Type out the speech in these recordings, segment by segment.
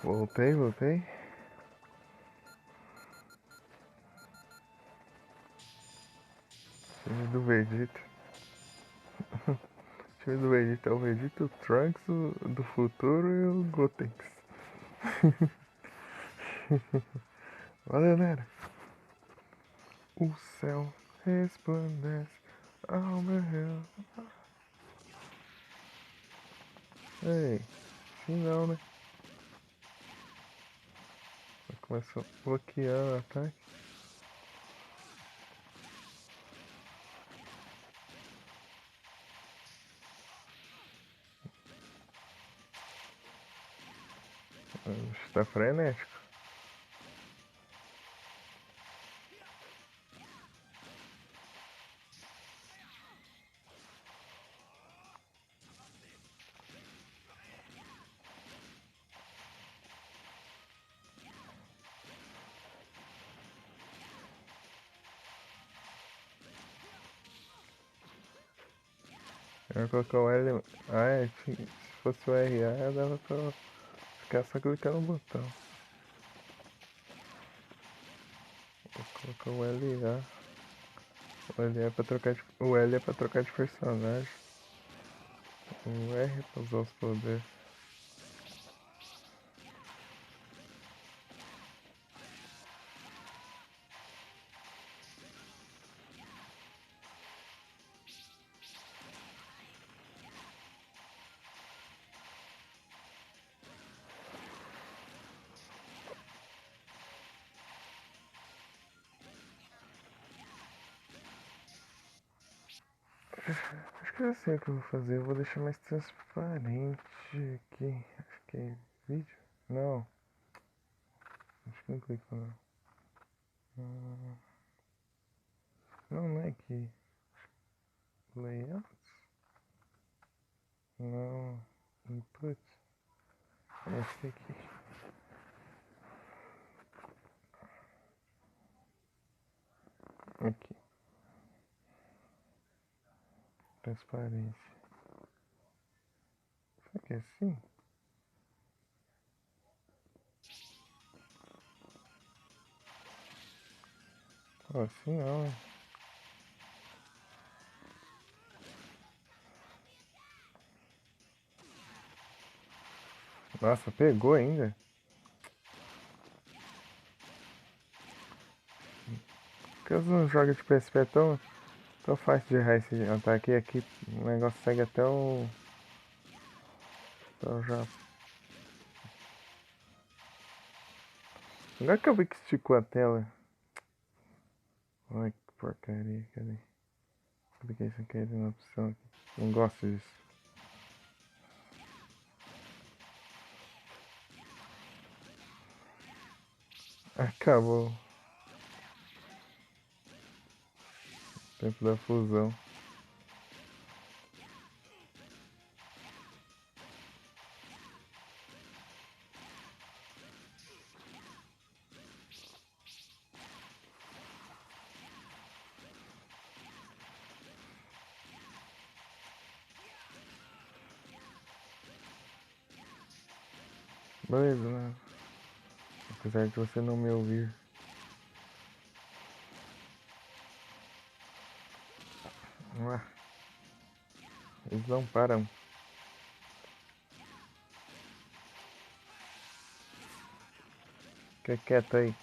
Voltei. Time do Vegeta. Time do Vegeta é o Vegeta, o Trunks, o do futuro e o Gotenks. Valeu, galera. O céu resplandece ao meu redor. Ei, sim não, né? Começou bloqueando o ataque. Está frenético. Eu vou colocar o L. Se fosse o RA, dava pra ficar só clicando no botão. Vou colocar o LA. O L é pra trocar de. O L é pra trocar de personagem. O R é pra usar os poderes. Acho que eu sei o que eu vou fazer. Eu vou deixar mais transparente aqui. Acho que é vídeo? Não. Acho que não clico não. Não é aqui. Layout? Não. Input? Esse aqui. Aqui. Transparência. Será que é assim? Oh, assim não, né? Nossa, pegou ainda. Por que você não joga de PSP tão fácil de errar esse ataque aqui? O negócio segue até o. Até o já. Agora que eu vi que esticou a tela. Ai, que porcaria, cadê? Cliquei sem querer na opção aqui. Não gosto disso. Acabou o tempo da fusão. Beleza, né? Apesar de você não me ouvir. Ué, eles não param. Fica quieto aí.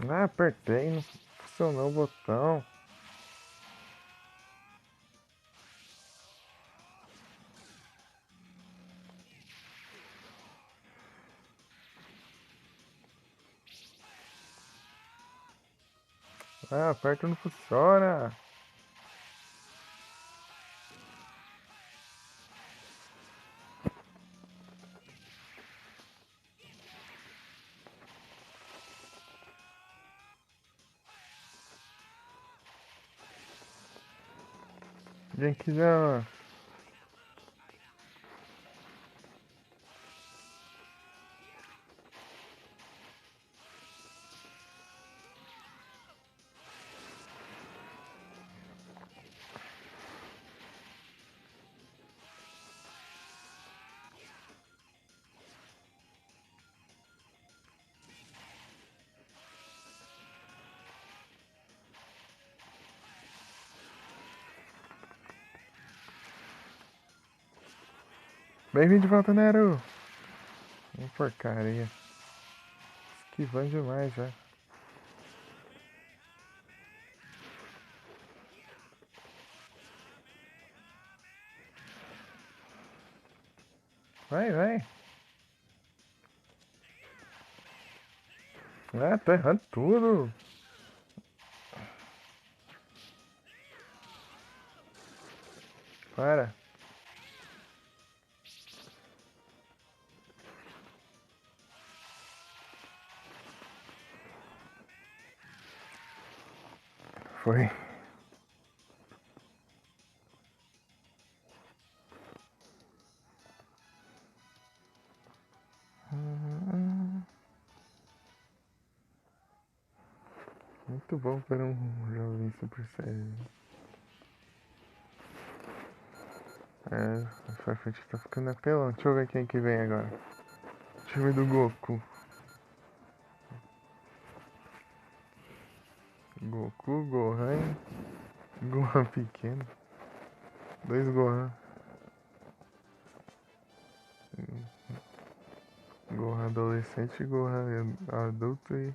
Ah, apertei, não funcionou o botão. Ah, aperta não funciona. Genkidama. Bem-vindo de volta, Nero. Porcaria. Esquivando demais já. Vai, vai. Ah, tô errando tudo. Para. Foi. Muito bom para um jovem super sério. É, a Farfetch tá ficando apelão. Deixa eu ver quem que vem agora. Time do Goku. Goku, Gohan. Gohan pequeno. Dois Gohan. Gohan adolescente, Gohan adulto e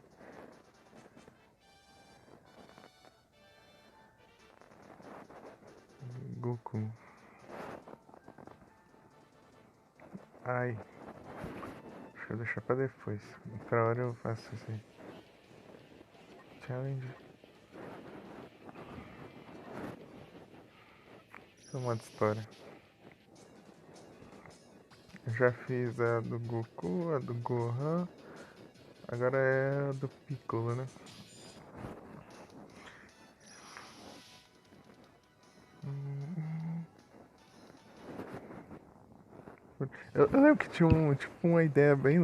Goku. Ai, deixa eu deixar pra depois. Outra hora eu faço esse challenge. Isso é uma outra história. Eu já fiz a do Goku, a do Gohan. Agora é a do Piccolo, né? Eu lembro que tinha tipo, uma ideia bem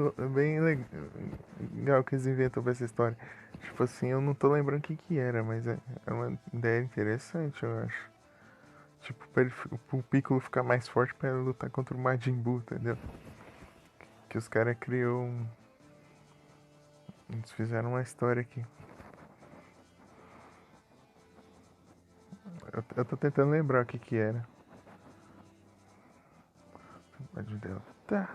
legal que eles inventam pra essa história. Tipo assim, eu não tô lembrando o que que era, mas é uma ideia interessante, eu acho. Tipo, pro Piccolo ficar mais forte pra lutar contra o Majin Buu, entendeu? Que os caras criou eles fizeram uma história aqui. Eu tô tentando lembrar o que que era. Pode dela. Tá.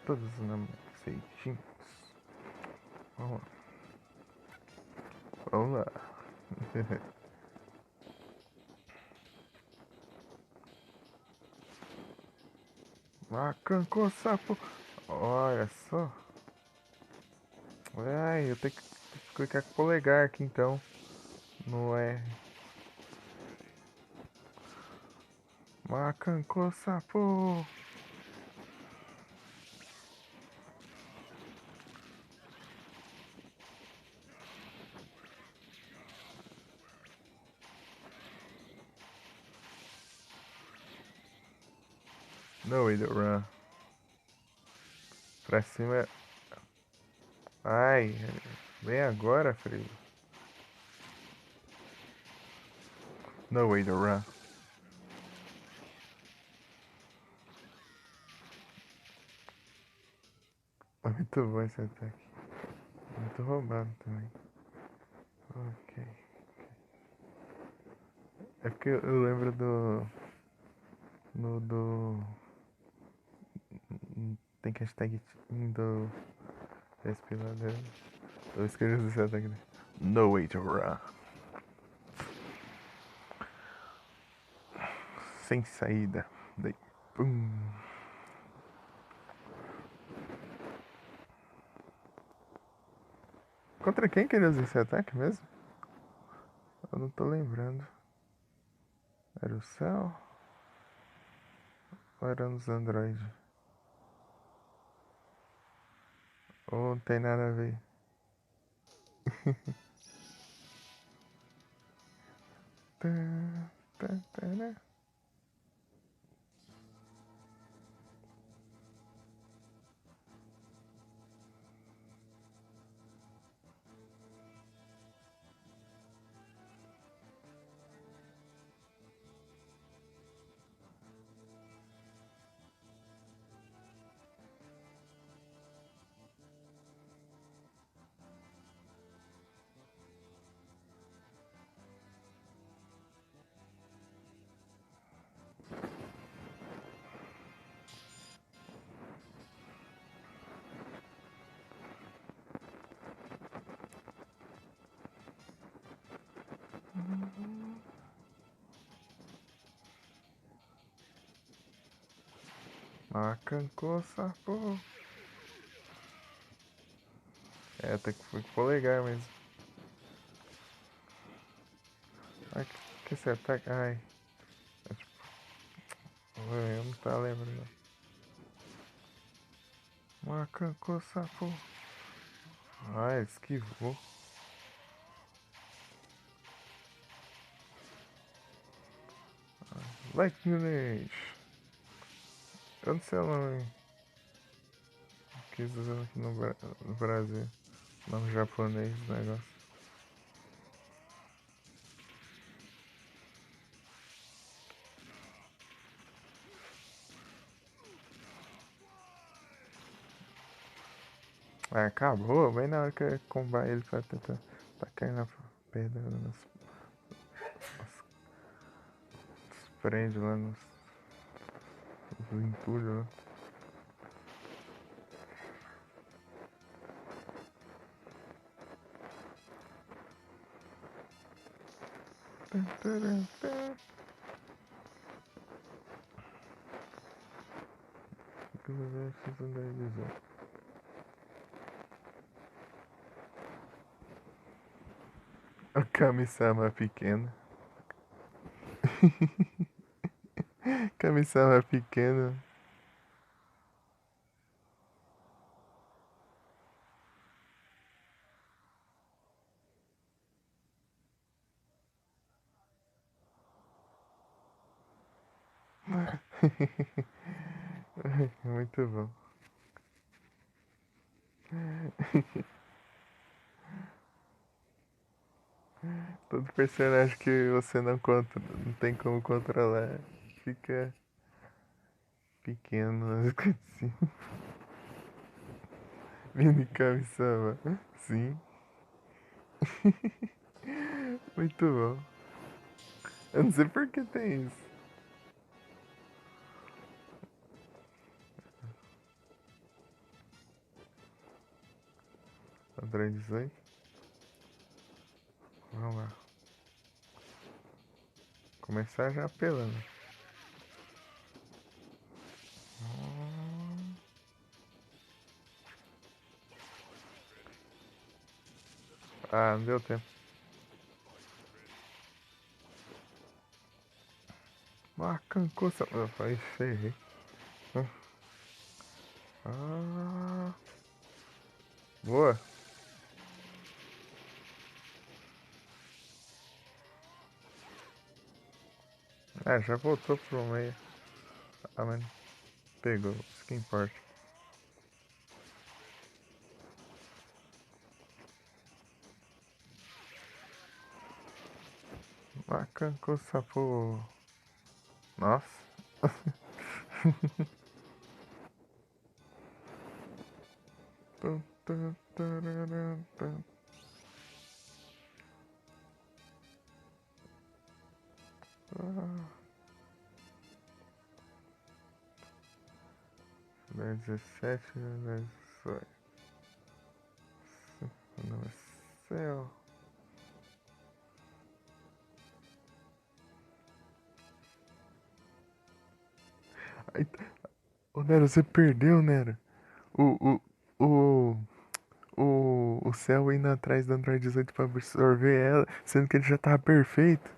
Todos os nomes certinhos. Vamos lá. Vamos lá. Macaco sapo. Olha só. Ai, eu tenho que clicar com o polegar aqui então. Não é. Macaco sapo. No way to run. Pra cima. Ai, vem agora, filho. No way to run. Muito bom esse ataque. Muito roubado também. Ok. É porque eu lembro do. No do. Tem que hashtag do. Respirador. Eu esqueci desse ataque. No way to run. Sem saída. Daí. Pum. Contra quem que ele usa esse ataque mesmo? Eu não tô lembrando. Era o Cell? Ou era nos Android? Ou não tem nada a ver? Tá, tá, tá, né? Macaco sapo. É, até que foi polegar mesmo. Ai, que esse ataque. Ai, é tipo, eu não tá lembrando. Macaco sapo. Ai, esquivou. Lightning. Eu não sei o nome que eles usam aqui no Brasil. Nome japonês do negócio. Ah, acabou, bem na hora que eu ia combar ele pra tentar tacar na pedra nos prende lá nos entulhos lá. A Kami-sama pequena. Kami-sama pequena. Muito bom. Todo personagem que você não tem como controlar fica pequeno. Assim. Mini Kami-sama. Sim. Muito bom. Eu não sei por que tem isso. Android 18. Vamos lá. Começar já apelando. Ah, não deu tempo. Macancoça. Eu falei, ferrei. Ah, boa. Ah, já voltou pro meio. Ah, mas pegou. Isso que importa. Macancoça, pô. Nossa. Tum, tum, tararam, tum. Ah, 17, 18. No céu. Ai, ô, Nero, você perdeu, Nero. O, o, o, o céu indo atrás do Android 18 pra absorver ela, sendo que ele já tava perfeito.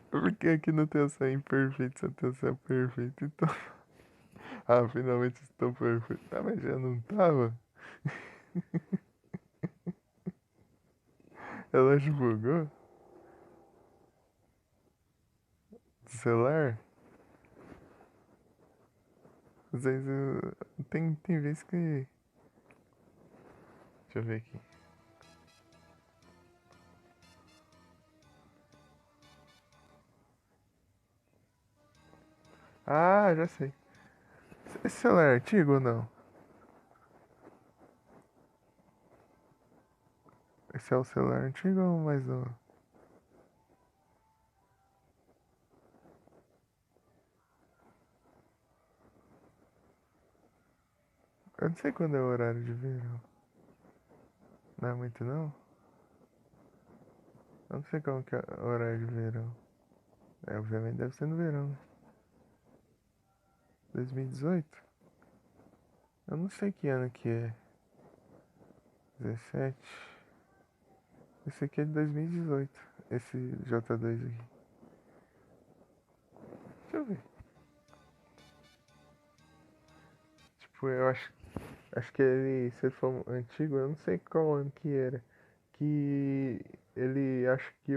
Porque aqui não tem o céu imperfeito, só tem o céu perfeito. Então, ah, finalmente estou perfeito. Ah, mas já não tava? Ela bugou? Do celular? Às vezes tem vezes que. Deixa eu ver aqui. Ah, já sei. Esse celular é antigo ou não? Esse é o celular antigo ou mais novo? Eu não sei quando é o horário de verão. Não é muito não? Eu não sei como que é o horário de verão. É, obviamente deve ser no verão, né? 2018? Eu não sei que ano que é. 17. Esse aqui é de 2018. Esse J2 aqui. Deixa eu ver. Tipo, eu acho que ele, se ele for antigo, eu não sei qual ano que era. Que ele, acho que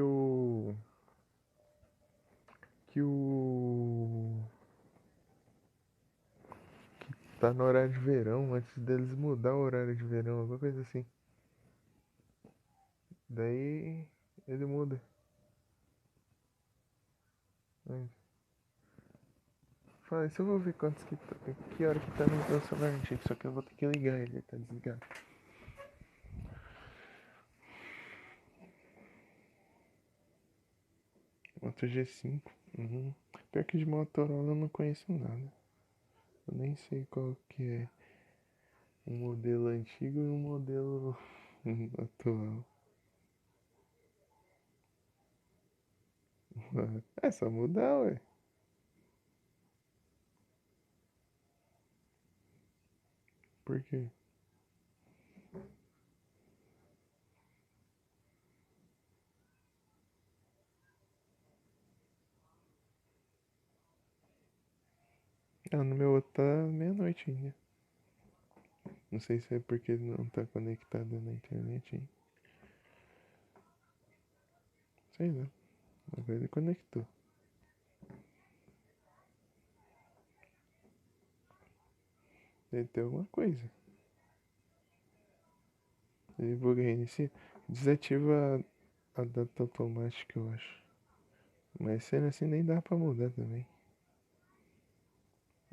tá no horário de verão, antes deles mudar o horário de verão, alguma coisa assim. Daí ele muda. Mas, fala, isso eu vou ver quantos que hora que tá no meu celular antigo, só que eu vou ter que ligar ele, tá desligado. Moto G5. Uhum. Pior que de Motorola eu não conheço nada. Eu nem sei qual que é um modelo antigo e um modelo atual. É só mudar, ué. Por quê? Ah, no meu outro tá meia-noite ainda. Não sei se é porque ele não tá conectado na internet, hein? Sei lá. Agora ele conectou. Deve ter alguma coisa. Ele buga e reinicia. Desativa a data automática, eu acho. Mas sendo assim nem dá pra mudar também.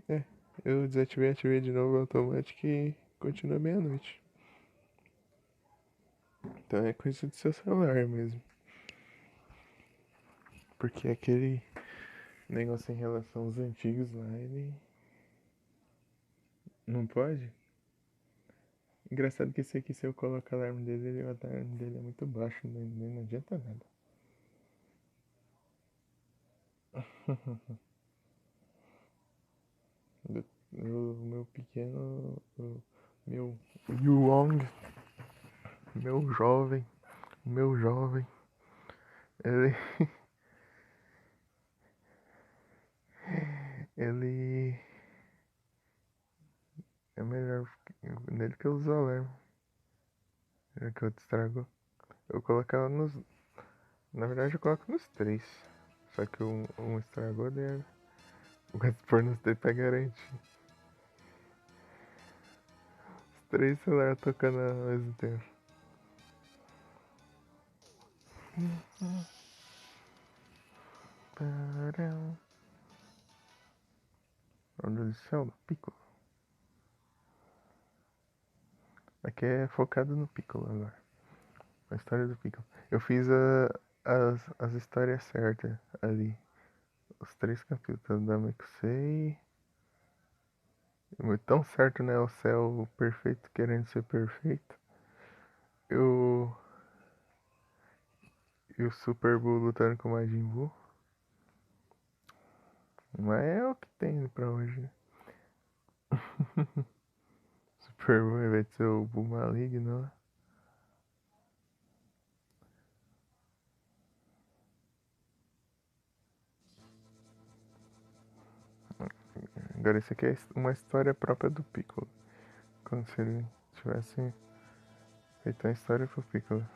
É, eu desativei, ativei de novo o automático e continua meia-noite. Então é coisa do seu celular mesmo. Porque aquele negócio em relação aos antigos lá, ele não pode. Engraçado que esse aqui, se eu colocar o alarme dele, o alarme dele é muito baixo, não adianta nada. O meu pequeno, o meu Yuong, meu jovem, ele, ele é melhor nele que eu uso o alarme, já que eu estragou. Eu colocava nos, na verdade eu coloco nos três, só que um estragou, daí o por nos ter pra garantir. Os três celulares tocando ao mesmo tempo. Olha do céu, Piccolo. Aqui é focado no Piccolo agora. A história do Piccolo. Eu fiz as histórias certas ali. Os três capítulos da Mexei. Tão certo, né? O céu perfeito querendo ser perfeito. Eu, e o Super Buu lutando com o Majin Buu. Mas é o que tem pra hoje, né? Super Buu vai ser o Buu maligno, né? Agora isso aqui é uma história própria do Piccolo. Como se ele tivesse feito uma história pro Piccolo.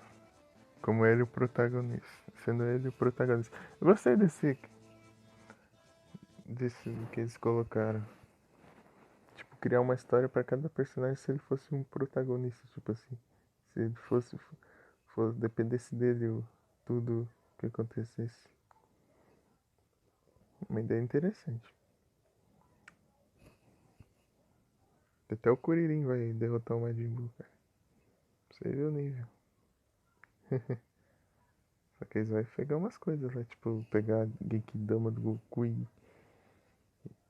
Como ele o protagonista. Sendo ele o protagonista. Eu gostei desse que eles colocaram. Tipo, criar uma história pra cada personagem se ele fosse um protagonista, tipo assim. Se ele dependesse dele tudo que acontecesse. Uma ideia interessante. Até o Kuririn vai derrotar o Majin Buu, cara. Pra você ver o nível. Só que eles vão pegar umas coisas lá, tipo, pegar a Genkidama do Goku e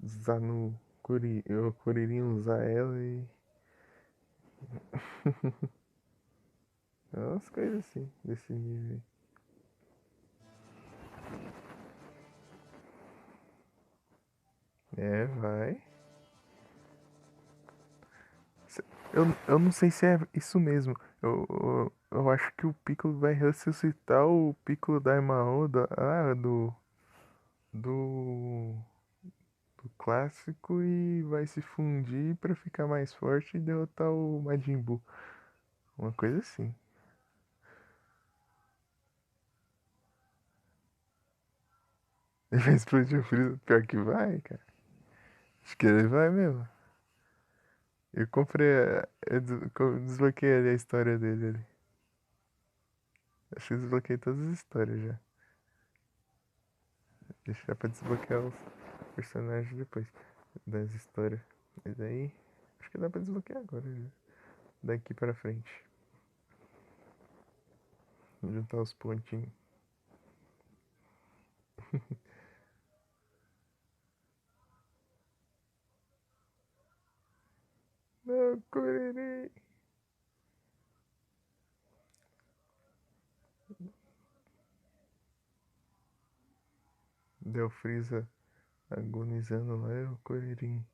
usar no o Kuririn usar ela e. Umas coisas assim, desse nível aí. É, vai. Eu não sei se é isso mesmo. Eu acho que o Piccolo vai ressuscitar o Piccolo Daimao do, do clássico e vai se fundir pra ficar mais forte e derrotar o Majin Buu. Uma coisa assim. Ele vai explodir o Freeza. Pior que vai, cara. Acho que ele vai mesmo. Eu comprei. Eu desbloqueei ali a história dele ali. Acho que eu desbloqueei todas as histórias já. Deixar pra desbloquear os personagens depois das histórias. Mas aí. Acho que dá pra desbloquear agora já. Daqui pra frente. Juntar os pontinhos. Não, Kuriri! Deu Freeza agonizando lá e o Kuririn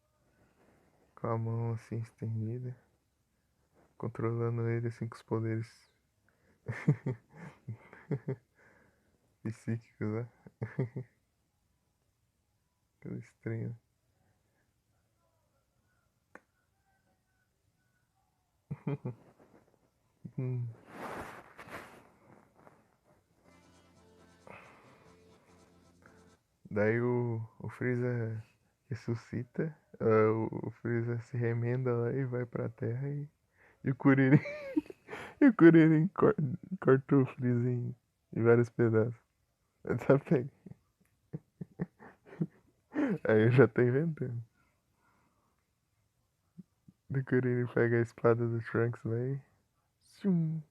com a mão assim estendida. Controlando ele assim com os poderes psíquicos, né? Aquele estranho. Hum. Daí o Freeza ressuscita, o Freeza se remenda lá e vai pra terra e o Kuririn, e o Kuririn corta o Freeza em vários pedaços. Tá pega. Aí eu já tô inventando. O Kuririn pega a espada do Trunks, vai. Tchum.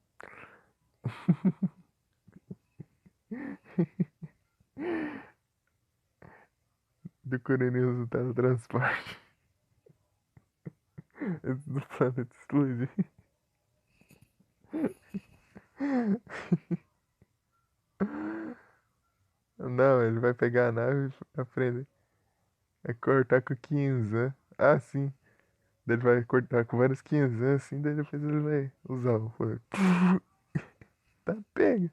Do Kuririn usa o teletransporte. Esse do planeta explodir. Não, ele vai pegar a nave e aprender. É cortar com 15, né? Ah, sim. Daí ele vai cortar com vários 15 assim, daí depois ele vai usar o fogo. Tá, pega.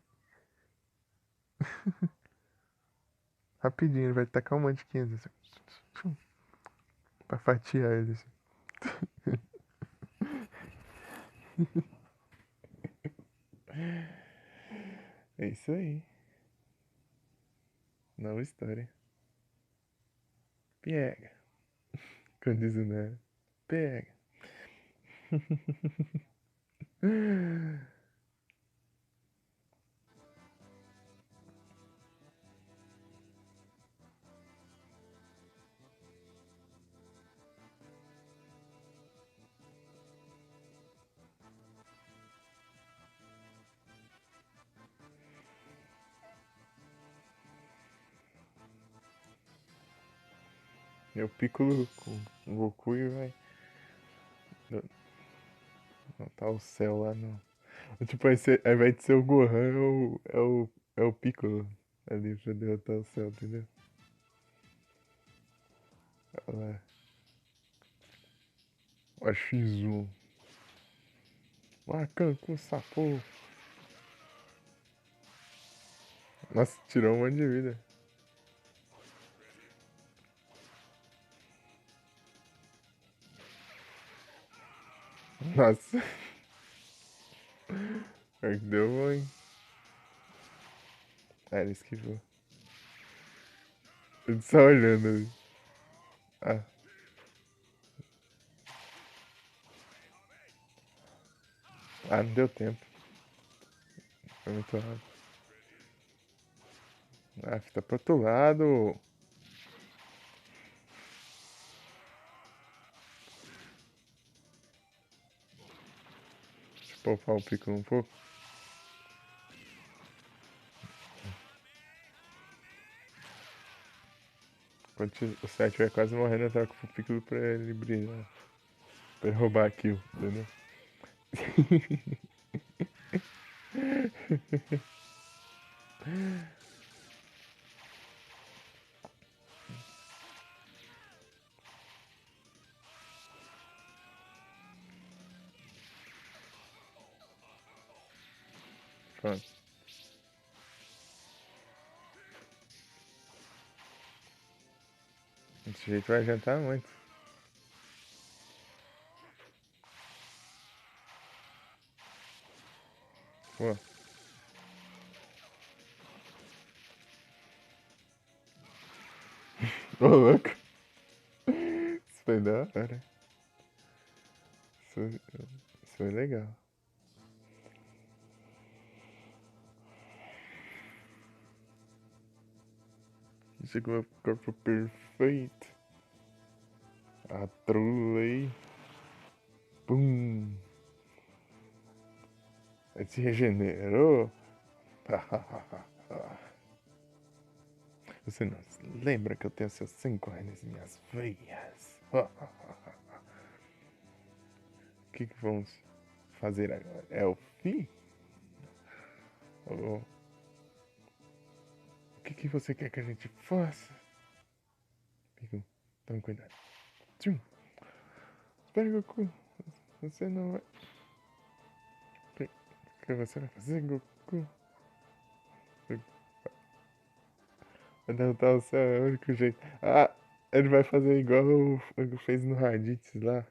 Rapidinho, ele vai tacar um monte de 15 assim. Pra fatiar ele assim. É isso aí. Nova história. Pega. Quando diz o né? Pega. É o Piccolo com o Goku e vai. Não, não tá o céu lá, não. Tipo, aí vai ser o Gohan, é o Piccolo ali pra derrotar o céu, entendeu? Olha lá. O X1. Lacan com sapô. Nossa, tirou um monte de vida. Nossa, pior que deu ruim. Ah, ele esquivou. Ele só olhando ali. Ah, não deu tempo. Foi muito rápido. Ah, tá pro outro lado. Deixa eu poupar o pico um pouco. Quando o 7 vai quase morrendo, eu troco o pico pra ele brilhar. Pra ele roubar a kill, entendeu? Pronto. Desse jeito vai adiantar muito. Pô. Ô, louco. Isso foi da hora. Isso foi legal. Chegou o corpo perfeito. Atrolei. Pum. Ele se regenerou. Você não se lembra que eu tenho seus 5 anos em minhas veias? O que vamos fazer agora? É o fim? Ou o que você quer que a gente faça? Pico, tome cuidado. Tchum. Espera, Goku. Você não vai. O que você vai fazer, Goku? Vai derrotar o céu, é o único jeito. Ah, ele vai fazer igual fez no Raditz lá.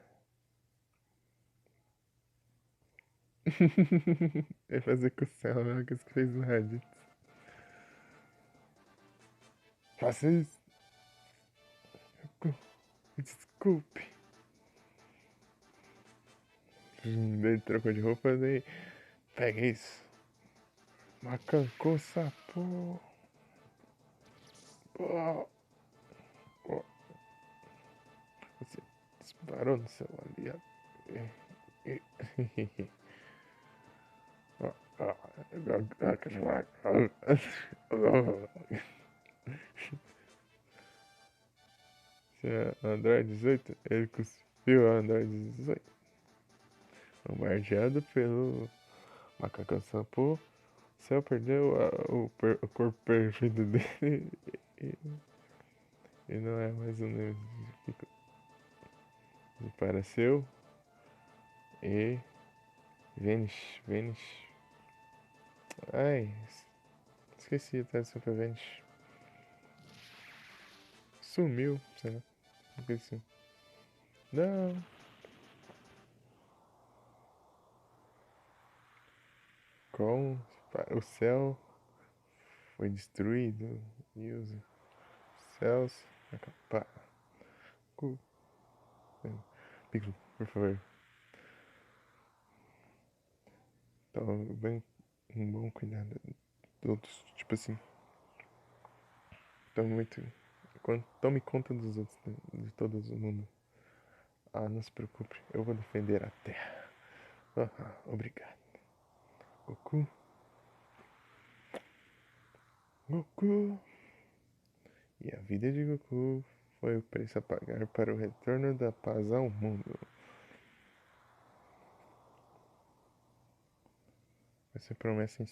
Ele vai fazer com o céu, a mesma coisa que fez no Raditz. Faça isso. Desculpe. Ele trocou de roupa, daí. Pega isso. Macaco sapo. Oh, oh. Você disparou no seu aliado. Se é Android 18, ele cuspiu a Android 18. Bombardeado pelo macacão sapo, o céu perdeu o corpo perfeito dele e não é mais um Neolitípico. Desapareceu e Vanish. Ai, esqueci a tradução pra Vanish. Sumiu, sei lá. Esqueci. Não. Com o céu foi destruído e os céus acabaram. Piccolo, por favor. Toma bem um bom cuidado dos outros. Tipo assim, tome muito. Tome conta dos outros, de todo o mundo. Ah, não se preocupe, eu vou defender a Terra. Obrigado. Goku. Goku. E a vida de Goku foi o preço a pagar para o retorno da paz ao mundo. Essa promessa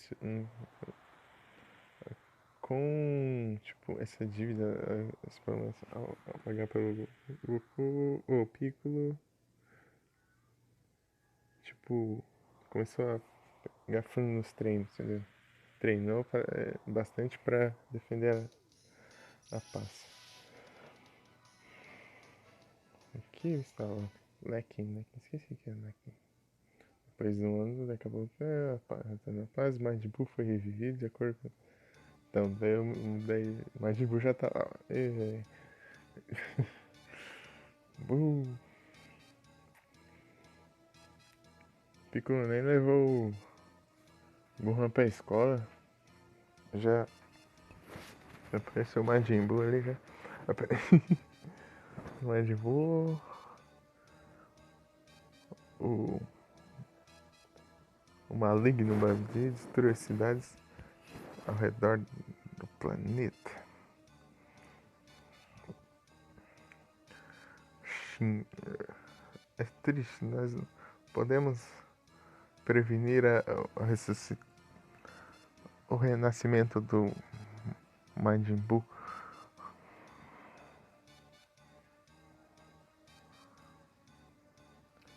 com, tipo, essa dívida, essa promessa a pagar pelo Goku, o Piccolo, tipo, começou a pegar fundo nos treinos, entendeu? Treinou bastante para defender a paz. Aqui eu estava. Lekin, esqueci que é Lekin. Depois de um ano, daqui a pouco, a paz, Majin Buu foi revivido de acordo com... Então, daí Majin Buu já tá lá. Ei, velho. Buu. Piccolo nem levou o Gohan pra escola. Já apareceu o Majin Buu ali já. O Majin Buu. O maligno Babidi destruiu as cidades ao redor do planeta. É triste, nós não podemos prevenir o renascimento do Majin Buu.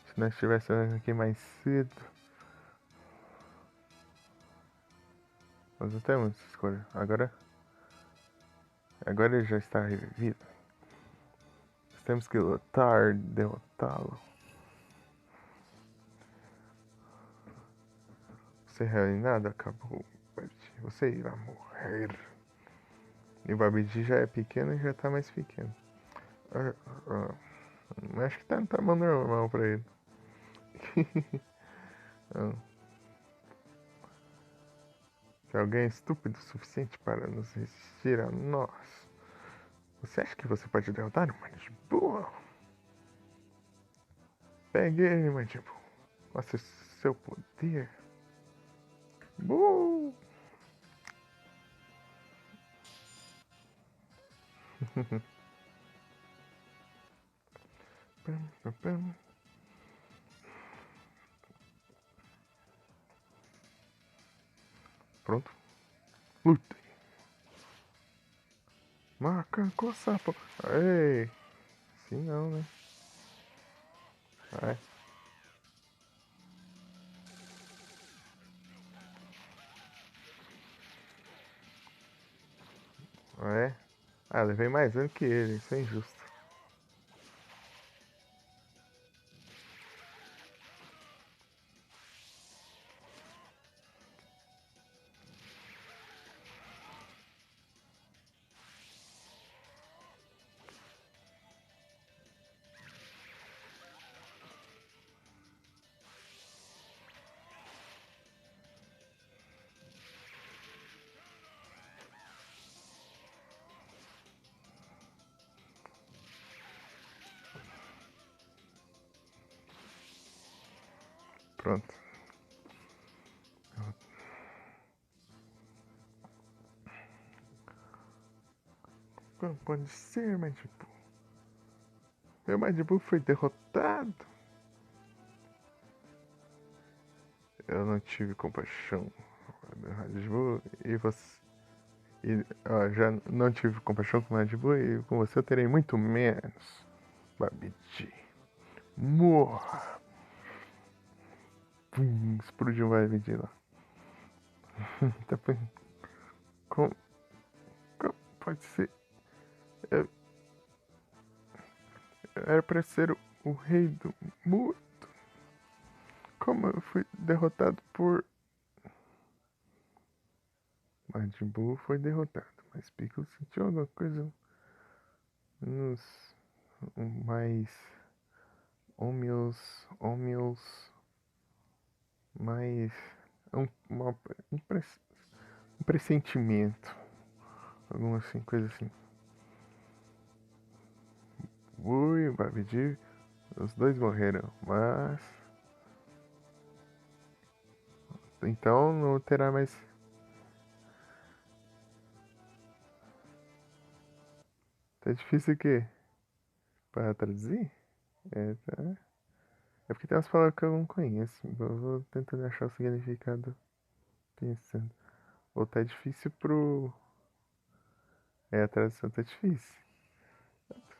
Se nós estivéssemos aqui mais cedo, nós não temos escolha. Agora ele já está revivido. Nós temos que lutar, derrotá-lo. Seu reinado acabou, Babidi. Você irá morrer. E o Babidi já é pequeno e já tá mais pequeno. Acho que tá no tamanho normal pra ele. Se alguém é estúpido o suficiente para nos resistir a nós, você acha que você pode derrotar o Majin Buu? Pegue ele, Majin Buu. Mostre seu poder. Buu! Pronto. Luta. Macaco sapo. Ei. Sim não, né? Vai. É. Ah, levei mais ano que ele. Isso é injusto. Pronto. Como pode ser, Majin Buu? Meu Majin Buu foi derrotado. Eu não tive compaixão do Majin Buu e você... já não tive compaixão com o Majin Buu e com você eu terei muito menos. Babidi. Morra. Pum, explodiu o Babidi lá. Como, como pode ser? Eu era pra ser o rei do mundo. Como eu fui derrotado por... Majin Buu foi derrotado, mas Piccolo sentiu alguma coisa nos mais Homios, mais um pressentimento, alguma assim, coisa assim. Ui, Babidi, os dois morreram, mas então não terá mais. Tá difícil o quê? Para traduzir? Tá. É porque tem umas palavras que eu não conheço. Eu vou tentando achar o significado pensando. Ou tá difícil pro. A tradução tá difícil.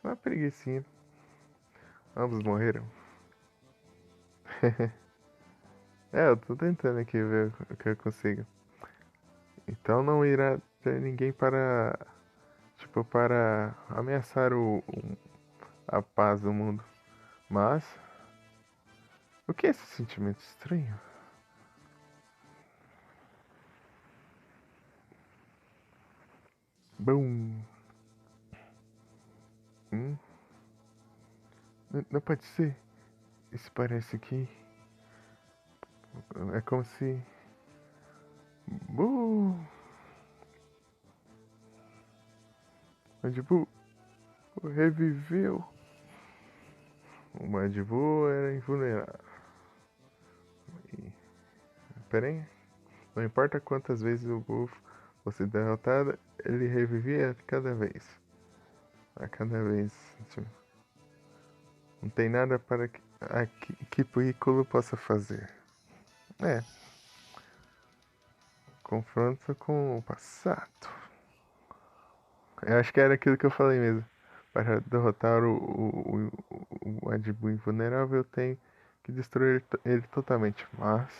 Uma preguicinha. Ambos morreram. Eu tô tentando aqui ver o que eu consigo. Então não irá ter ninguém para. Tipo, para ameaçar a paz do mundo. Mas O que é esse sentimento estranho? Bom. Hum? Não pode ser. Isso parece que. É como se. Bom. Madibu reviveu. O Madibu era invulnerável. E... Pera aí. Não importa quantas vezes o Buff fosse derrotado, ele revivia a cada vez. A cada vez. Tipo, não tem nada para que Piccolo possa fazer. É, confronto com o passado. Eu acho que era aquilo que eu falei mesmo. Para derrotar o Madibu invulnerável, eu tenho que destruir ele totalmente. Mas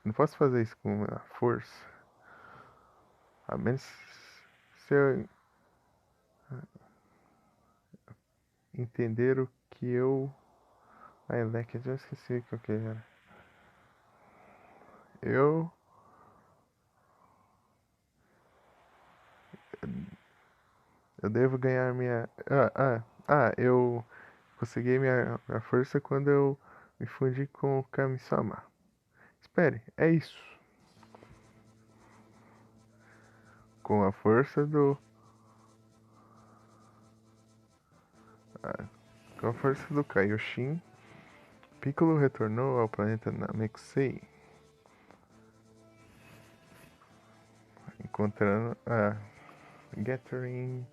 não posso fazer isso com a força. A menos se eu entender o que eu. Ai, leque, eu já esqueci o que era. Eu. Eu devo ganhar minha. Eu consegui minha força quando eu me fundi com o Kami-sama. Espere, é isso. Com a força do. Ah, com a força do Kaioshin, Piccolo retornou ao planeta Namekusei, encontrando a Gathering.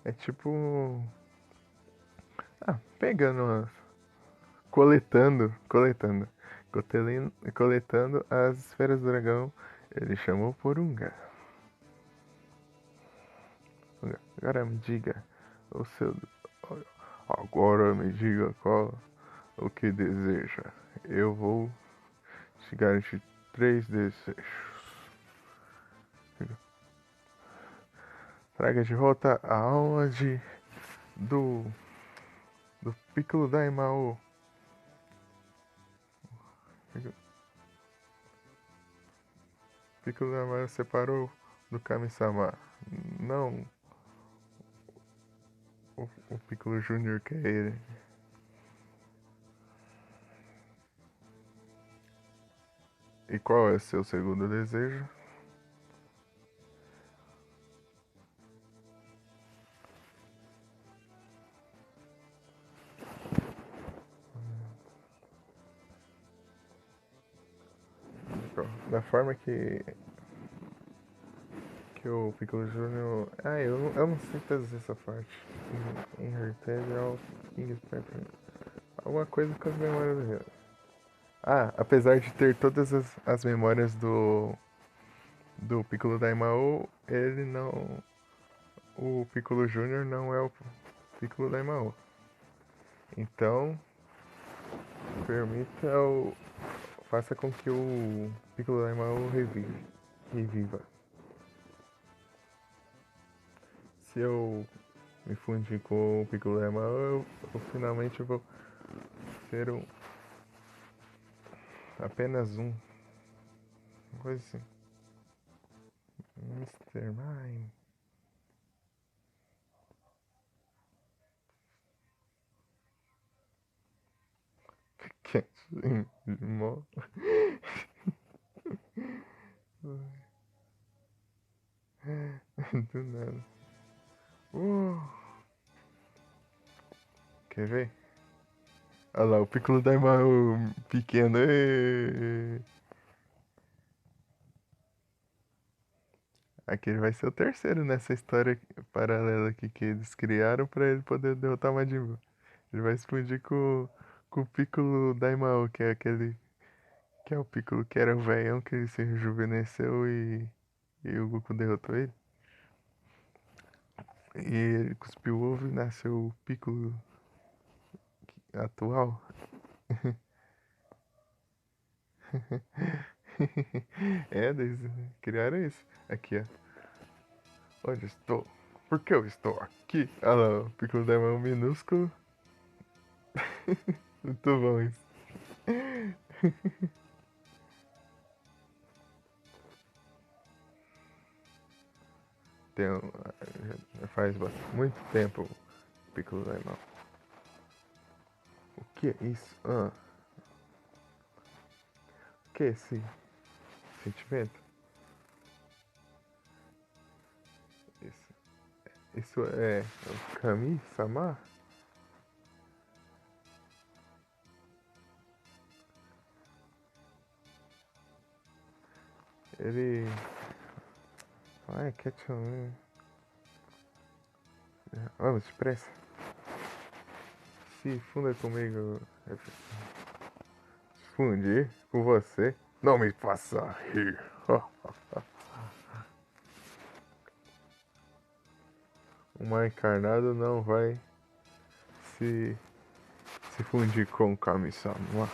É tipo. Pegando. Coletando as esferas do dragão. Ele chamou por Unga. Agora me diga o seu. Agora me diga qual o que deseja. Eu vou te garantir 3 desejos. Traga de volta a alma do Piccolo Daimao. Piccolo Daimao separou do Kami-sama. Não o Piccolo Júnior que é ele. E qual é seu segundo desejo? Da forma que o Piccolo Júnior. Eu não sei traduzir essa parte. Em Arterial King's Pepper. Alguma coisa com as memórias dele. Apesar de ter todas as memórias do Piccolo Daimao, ele não. O Piccolo Júnior não é o Piccolo Daimao. Então, permita o. Faça com que o Piccolo Daimao reviva. Se eu me fundir com o Piccolo Daimao, eu finalmente vou ser apenas um. Uma coisa assim. Mr. Mime. Que mó. Do nada. Uh, Quer ver? Olha lá, o Piccolo Daimao pequeno. Aqui ele vai ser o terceiro nessa história paralela aqui que eles criaram pra ele poder derrotar o Majin Buu. Ele vai explodir com o Piccolo Daimao, que é aquele. Que é o Piccolo que era o velhão que ele se rejuvenesceu e o Goku derrotou ele. E ele cuspiu o ovo e nasceu o Piccolo atual. Eles criaram isso. Aqui, ó. Onde estou? Por que eu estou aqui? Olha lá, o Piccolo Daimao minúsculo. Muito bom isso. Tem já faz muito tempo o Piccolo Daimao. O que é isso? O que é esse sentimento? Isso, isso é o Kami-sama? Ele... Ai, Ketchum. Vamos, depressa. Se funda comigo. Fundir com você. Não me faça rir. Uma encarnada não vai se, se fundir com Kami-sama.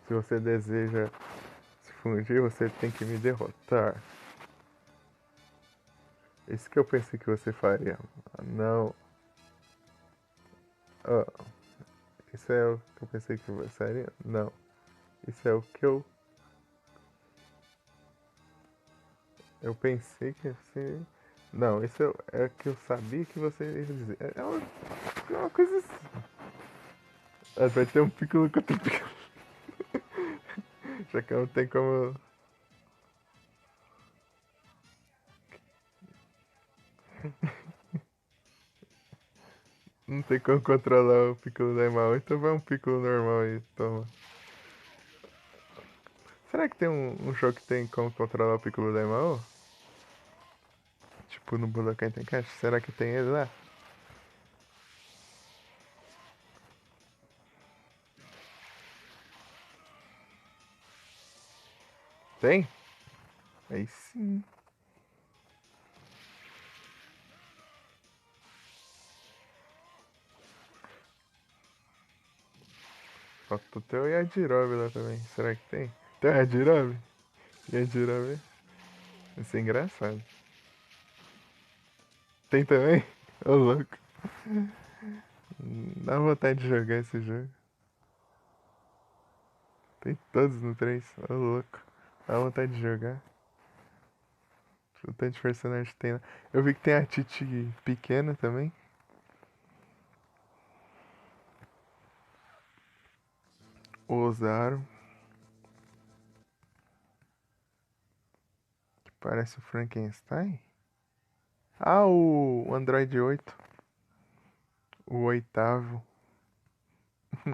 Se você deseja se fundir, você tem que me derrotar. Isso que eu pensei que você faria. Não. Ah, isso é o que eu pensei que você faria? Não. Isso é o que eu pensei que você... Não, isso é o que eu sabia que você ia dizer. É uma coisa assim. Ah, vai ter um Piccolo contra um Piccolo. Já que não tem como... Não tem como controlar o Piccolo Daimao, então vai um Piccolo normal aí, toma. Será que tem um jogo que tem como controlar o Piccolo Daimao? Tipo no Budokai Tenkaichi? Será que tem ele lá? Tem? Aí sim. Falta ter o Yajirobe lá também. Será que tem? Tem o Yajirobe? Yajirobe. Vai ser engraçado. Tem também? Ô louco. Dá vontade de jogar esse jogo. Tem todos no 3. Ô louco. Dá vontade de jogar. O tanto de personagem que tem lá. Eu vi que tem a Titi pequena também. O Ozaru, que parece o Frankenstein. Ah, o Android 8. O oitavo.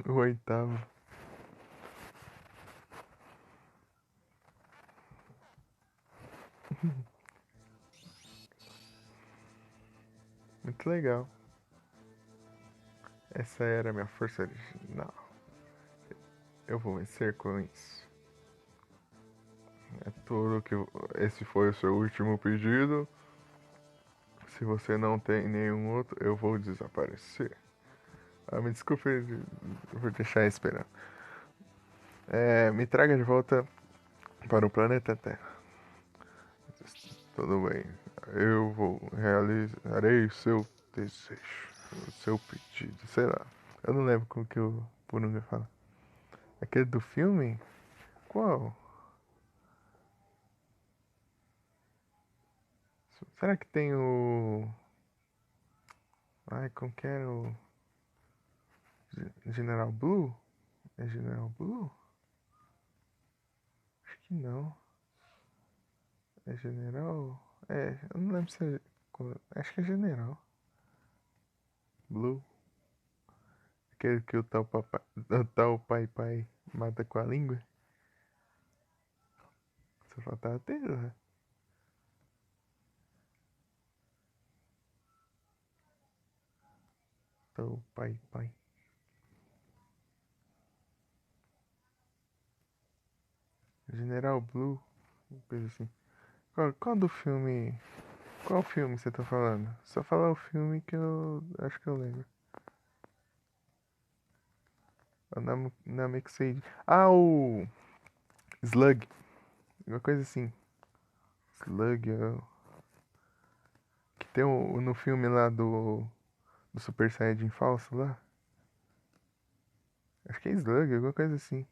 O oitavo. Muito legal. Essa era a minha força original. Eu vou vencer com isso. É tudo que esse foi o seu último pedido. Se você não tem nenhum outro, eu vou desaparecer. Ah, me desculpe por deixar esperando. Me traga de volta para o planeta Terra. Tudo bem. Eu vou realizarei seu desejo, o seu pedido, sei lá. Eu não lembro como que o Purunga fala. Aquele do filme? Qual? Será que tem o... Ai, como que era o... General Blue? É General Blue? Acho que não. É General... eu não lembro se é... Acho que é General Blue. Aquele que o tal pai pai mata com a língua. Só faltava ter, né? Tal pai pai. General Blue. Uma coisa assim. Qual do filme... Qual filme você tá falando? Só falar o filme que eu acho que eu lembro. O Namekusei. Ah, o Slug. Uma coisa assim. Slug. Que tem no filme lá do Super Saiyajin falso lá. Acho que é Slug, alguma coisa assim.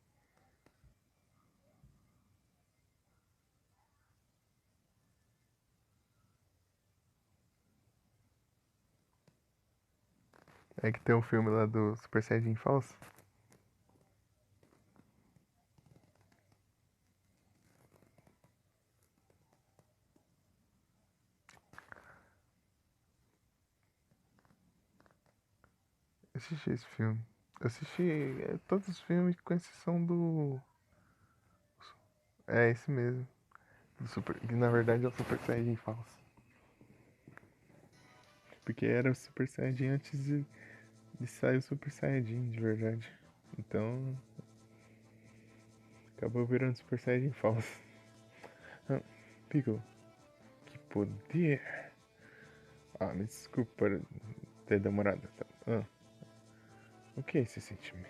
É que tem um filme lá do Super Saiyajin Falso. Eu assisti esse filme. Eu assisti todos os filmes com exceção do. É esse mesmo. Do Super... Que na verdade é o Super Saiyajin Falso. Porque era o Super Saiyajin antes de sair o Super Saiyajin de verdade. Então acabou virando Super Saiyajin Falso. Ah, Piccolo, que poder! Ah, me desculpa por ter demorado. Ah, o que é esse sentimento?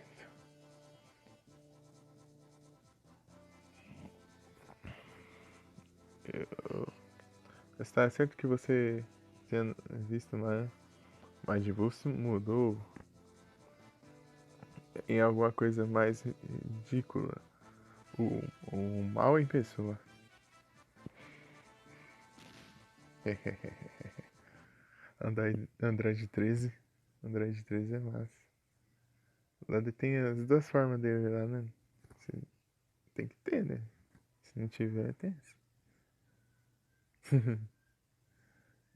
Está certo que você tenha visto, mas de você mudou em alguma coisa mais ridícula. O mal em pessoa. Android 13. Android 13 é massa. Lá tem as duas formas dele lá, né? Você tem que ter, né? Se não tiver, tem essa.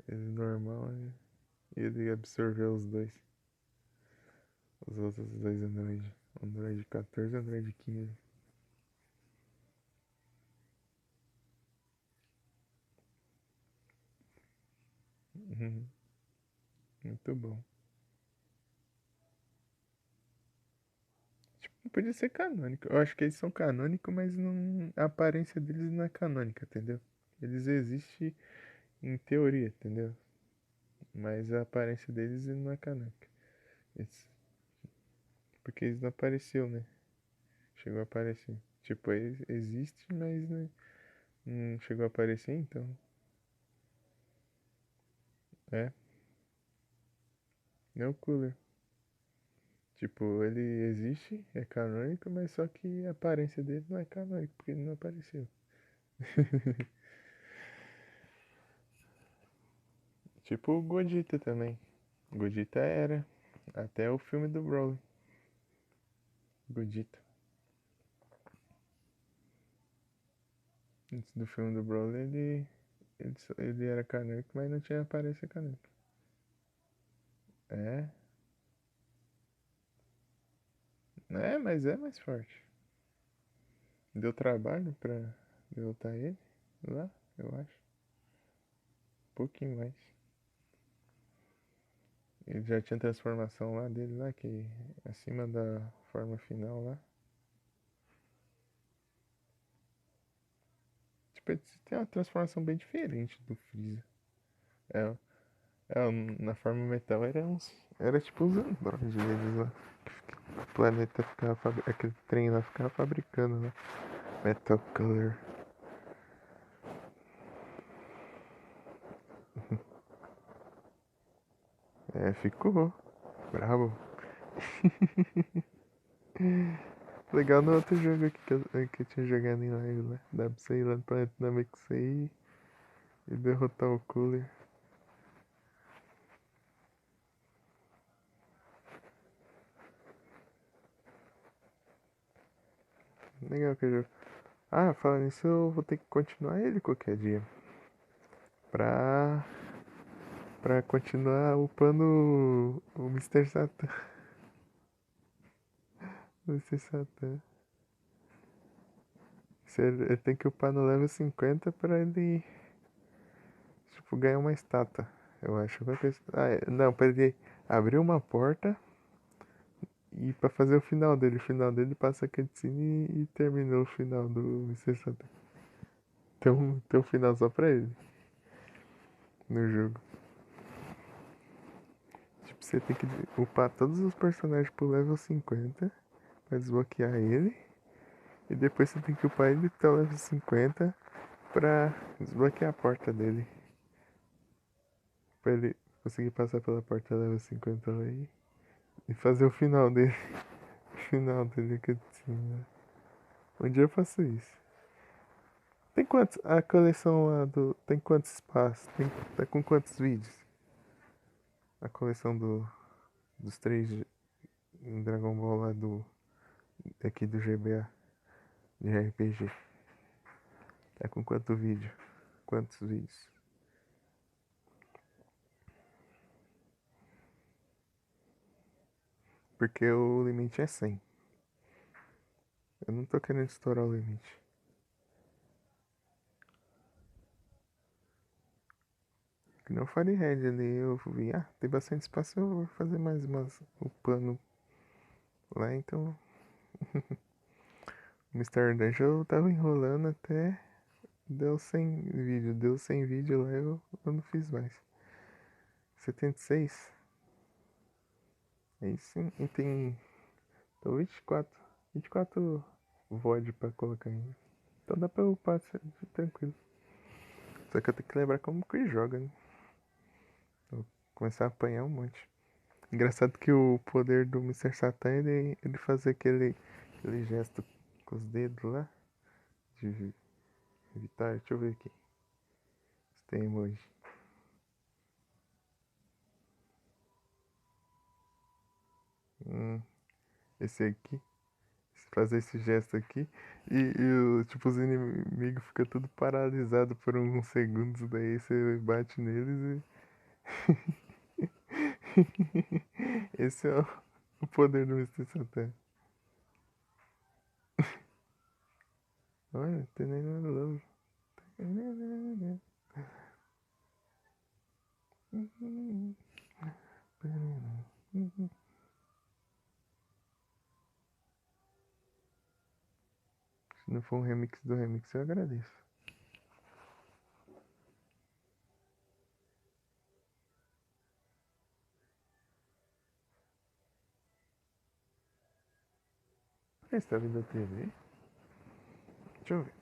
Ele normal, né? E ele absorveu os dois. Os outros dois Android. Android 14 e Android 15. Uhum. Muito bom. Tipo, podia ser canônico. Eu acho que eles são canônicos, mas não, a aparência deles não é canônica, entendeu? Eles existem em teoria, entendeu? Mas a aparência deles não é canônica. Eles- porque eles não apareceu, né? Chegou a aparecer. Tipo, existe, mas né, não chegou a aparecer, então. É, não é o Cooler. Tipo, ele existe, é canônico, mas só que a aparência dele não é canônica, porque ele não apareceu. Tipo o Gogeta também. Gogeta era. Até o filme do Broly. Gogeta. Antes do filme do Broly, ele era canônico, mas não tinha aparência canônica. É, mas é mais forte. Deu trabalho pra derrotar ele lá, eu acho. Um pouquinho mais. Ele já tinha transformação lá dele lá, que acima da forma final lá. Tipo, ele tem uma transformação bem diferente do Freeza. É, na forma metal era tipo os androides deles lá. O planeta ficava aquele trem lá ficava fabricando, né? Metal Color. É, ficou. Brabo. Legal no outro jogo aqui que eu tinha jogado em live, né? Dá pra você ir lá no planeta Namekusei e derrotar o Cooler. Legal que jogo. Ah, falando nisso, eu vou ter que continuar ele qualquer dia. Pra, pra continuar upando o Mr. Satan. O Mr. Satan. Ele tem que upar no level 50 pra ele, tipo, ganhar uma estátua. Eu acho. Não, pra ele abrir uma porta e pra fazer o final dele. O final dele passa a cutscene e terminou o final do Mr. Satan. Tem um final só pra ele no jogo. Tipo, você tem que upar todos os personagens pro level 50 pra desbloquear ele. E depois você tem que upar ele até o level 50 pra desbloquear a porta dele. Pra ele conseguir passar pela porta level 50 lá e fazer o final dele. final da cutscene. Um dia eu faço isso. Tem quantos? A coleção lá do. Tem quantos espaços? Tá com quantos vídeos? A coleção dos três Dragon Ball lá aqui do GBA, de RPG. Tá com quanto vídeo? Quantos vídeos? Porque o limite é 100. Eu não tô querendo estourar o limite. Que não Fire Red ali, eu vi, tem bastante espaço, eu vou fazer mais umas upando lá, então. O Mr. Dungeon eu tava enrolando até deu 100 vídeo lá, eu não fiz mais. 76? Aí sim, e tem. Então 24 VOD pra colocar ainda. Então dá pra upar tranquilo. Só que eu tenho que lembrar como que joga, né? Vou começar a apanhar um monte. Engraçado que o poder do Mr. Satan, ele faz aquele gesto com os dedos lá. De evitar. Deixa eu ver aqui. Se tem emoji. Esse aqui. Fazer esse gesto aqui. Tipo, os inimigos ficam tudo paralisados por alguns segundos. Daí você bate neles e. Esse é o poder do Mr. Satan. Olha, tem nem love. Se não for um remix do remix, eu agradeço. Esse tá vindo da TV? Deixa eu ver.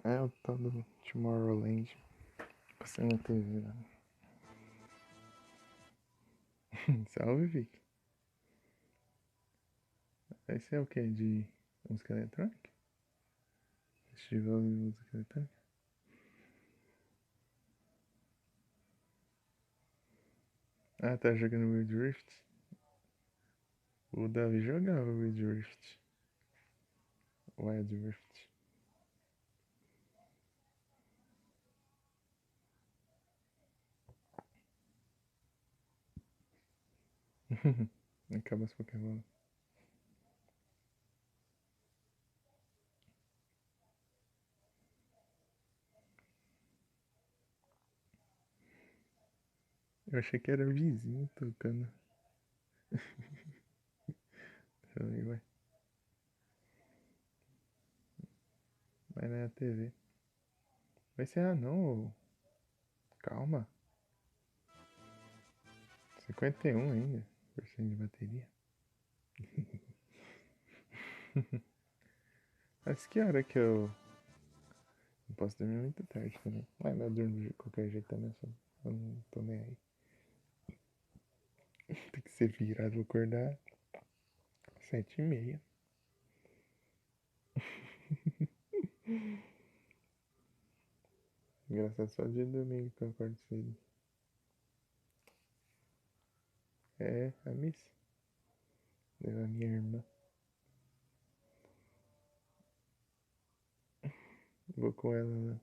É o tal do Tomorrowland. Passando na TV lá. Salve, Vic. Esse é o que? De música eletrônica? Festival de música eletrônica? Ah, tá jogando Wild Rift? O Davi jogava Wild Rift. Wild Rift. Acaba as Pokébola. Eu achei que era vizinho tocando. Falei, ué. Mas não é a TV. Vai ser não. Calma. 51 ainda. Por cento de bateria. Mas que hora que eu. Não posso dormir muito tarde também. Mas eu durmo de qualquer jeito também. Eu não tô nem aí. Tem que ser virado. Vou acordar 7h30. Engraçado só dia de domingo que eu acordo cedo. É, a Miss. É a minha irmã. Vou com ela lá.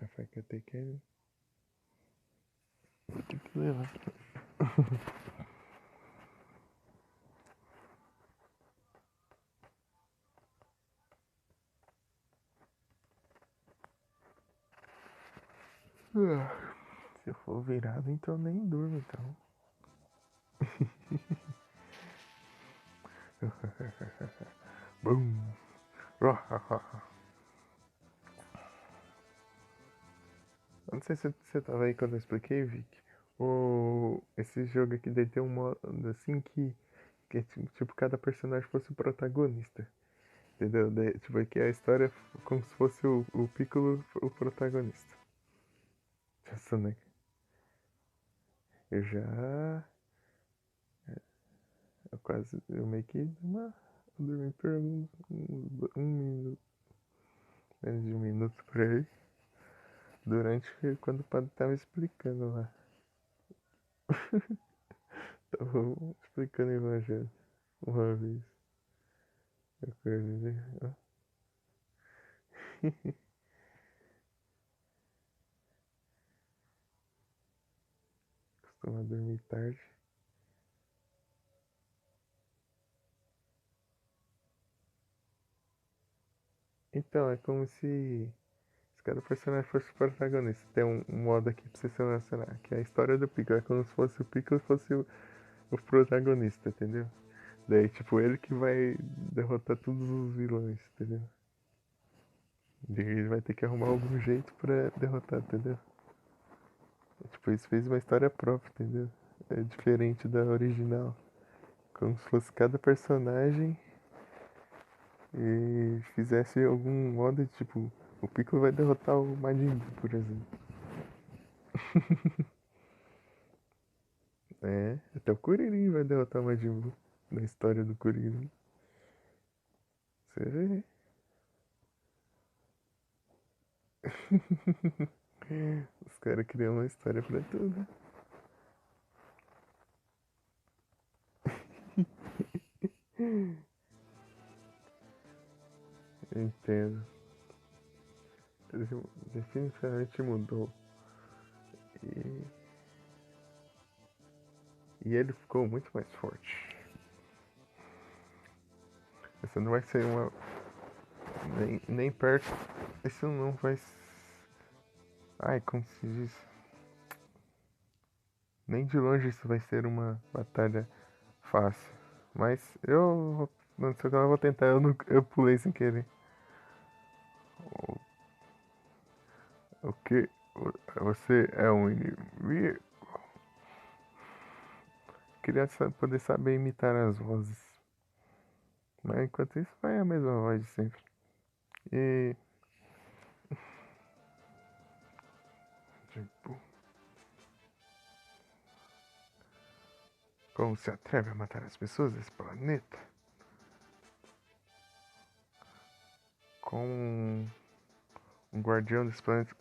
A faca até que tem que levar. Se eu for virado, então nem durmo, então. Bum. Eu não sei se você tava aí quando eu expliquei, Vic. Esse jogo aqui daí tem um modo assim que é tipo cada personagem fosse o protagonista. Entendeu? Daí, tipo, aqui a história é como se fosse o Piccolo o protagonista. Essa, né? Eu já. Eu meio que dormi por um minuto, menos de um minuto por aí. Durante quando o padre tava explicando lá. Tava explicando o evangelho uma vez. Eu acordei. Costuma dormir tarde. Então, é como se cada personagem fosse o protagonista. Tem um modo aqui pra você selecionar, que é a história do Piccolo. É como se fosse o Piccolo fosse o protagonista, entendeu? Daí, tipo, ele que vai derrotar todos os vilões, entendeu? E ele vai ter que arrumar algum jeito pra derrotar, entendeu? Tipo, isso fez uma história própria, entendeu? É diferente da original. Como se fosse cada personagem e fizesse algum modo de, tipo, o Piccolo vai derrotar o Majin Buu, por exemplo. É, até o Kuririn vai derrotar o Majin Buu na história do Kuririn. Você vê. Os caras criam uma história pra tudo. Eu entendo. Definitivamente mudou. E, e ele ficou muito mais forte. Essa não vai ser uma. Nem perto. Isso não vai. Ai, como se diz? Nem de longe isso vai ser uma batalha fácil. Mas eu. Não sei o que eu vou tentar. Eu pulei sem querer. O que? Você é um inimigo. Queria poder saber imitar as vozes. Mas enquanto isso, vai a mesma voz de sempre. E. Tipo. Como se atreve a matar as pessoas desse planeta? Com um guardião desse planeta.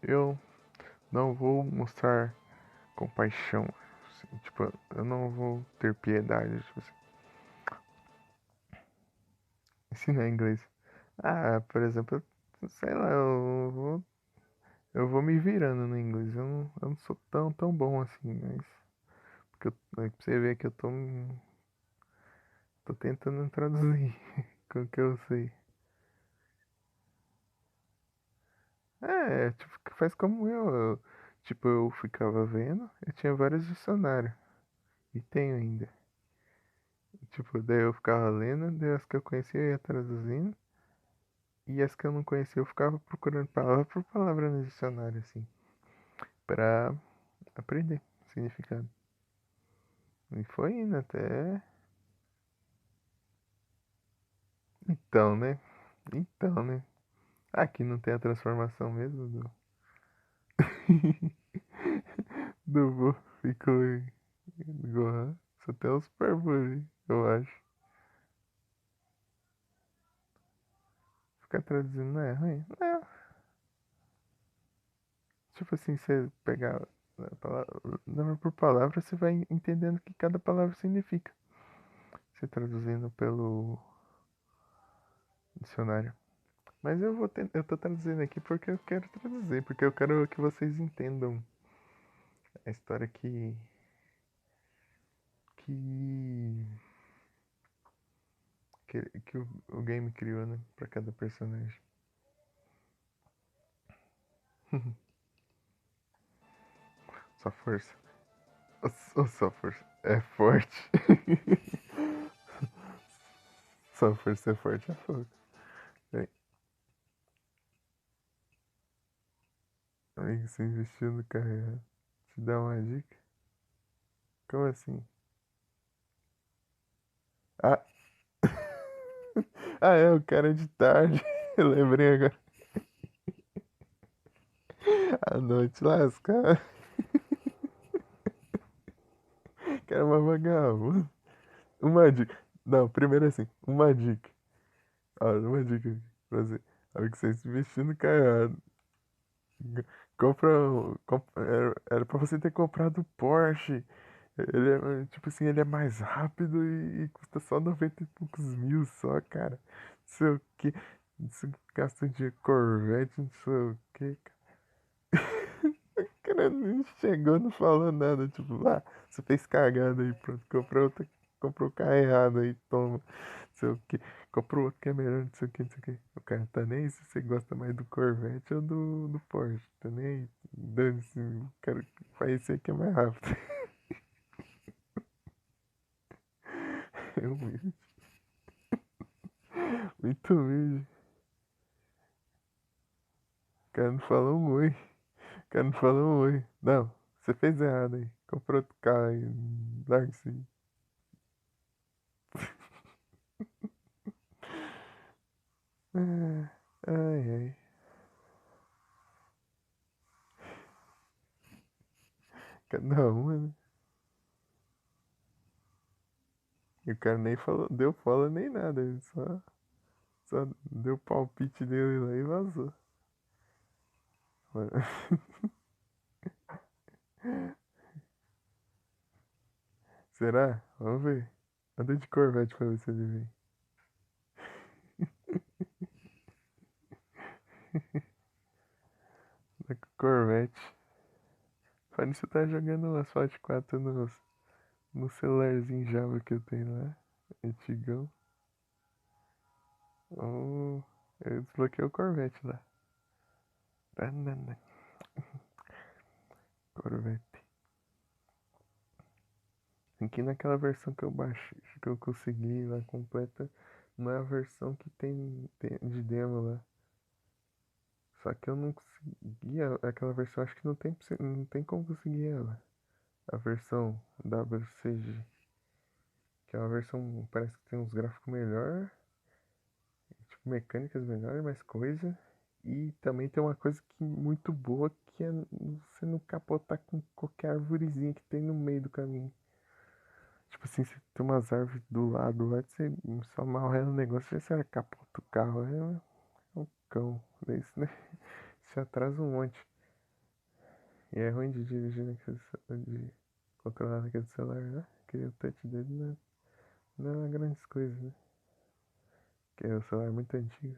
Eu não vou mostrar compaixão. Assim, tipo, eu não vou ter piedade. Tipo assim, ensinar inglês. Ah, por exemplo, sei lá, eu vou me virando no inglês. Eu não sou tão bom assim, mas. Porque pra você ver que eu tô tentando traduzir com o que eu sei. É, tipo, que faz como tipo, eu ficava vendo, eu tinha vários dicionários. E tenho ainda. Tipo, daí eu ficava lendo, daí as que eu conhecia eu ia traduzindo. E as que eu não conhecia eu ficava procurando palavra por palavra no dicionário, assim. Pra aprender o significado. E foi indo até. Então, né? Então, né? Aqui não tem a transformação mesmo do Vô ficou do Gohan. Só tem os Super Buu, eu acho. Ficar traduzindo não é ruim? Não. Tipo assim, você pegar a palavra por palavra, você vai entendendo o que cada palavra significa. Você traduzindo pelo dicionário. Mas eu tô traduzindo aqui porque eu quero traduzir, porque eu quero que vocês entendam a história que, que o game criou, né? Pra cada personagem. Sua força. Sua força é forte. Sua força é forte, é fogo. Bem, amigo, você investiu no carreira. Te dá uma dica? Como assim? Ah, ah é, o cara de tarde. Eu lembrei agora. A noite lascar. Cara, uma vagabundo. Uma dica. Não, primeiro assim, uma dica. Olha, uma dica aqui pra você. Olha que você se vestindo caiado. Compra. Era pra você ter comprado o Porsche. Ele é, tipo assim, ele é mais rápido e custa só 90 e poucos mil só, cara. Não sei o que. Você gasta de Corvette, não sei o que, o cara nem chegou, não falou nada. Tipo, você fez cagada aí, pronto. Comprou o carro errado aí, toma. Não sei o que. Comprou outro que é melhor, não sei o que, não sei o que. O cara tá nem aí se você gosta mais do Corvette ou do Porsche. Tá nem aí. Dane-se, o cara faz isso aí que é mais rápido. Eu mesmo. Muito humilde. O cara não falou um oi. O cara não falou um oi. Não, você fez errado aí. Comprou outro carro aí. Larga isso aí. Ah, ai, ai. Cada uma, né? E o cara nem falou, deu fala nem nada. Ele só deu o palpite dele lá e vazou. Será? Vamos ver. Anda de Corvette pra ver se ele vem. Anda com Corvette. Falando isso, tá jogando Asphalt 4 no celularzinho Java que eu tenho lá. Antigão. Oh, eu desbloqueei o Corvette lá. Banana. Corvette. Aqui naquela versão que eu baixei, que eu consegui lá completa, não é a versão que tem de demo lá. Só que eu não conseguia aquela versão, acho que não tem como conseguir ela. A versão WCG, que é uma versão, parece que tem uns gráficos melhor, tipo mecânicas melhores, mais coisa. E também tem uma coisa que muito boa que é você não capotar com qualquer arvorezinha que tem no meio do caminho. Tipo assim, você tem umas árvores do lado lá, você só amarra no negócio, você capota o carro, é um cão. Daí isso, né? Você atrasa um monte. E é ruim de dirigir de controlar naquele celular, né? Porque o touch dele não é uma grande coisa, né? Porque o celular é muito antigo.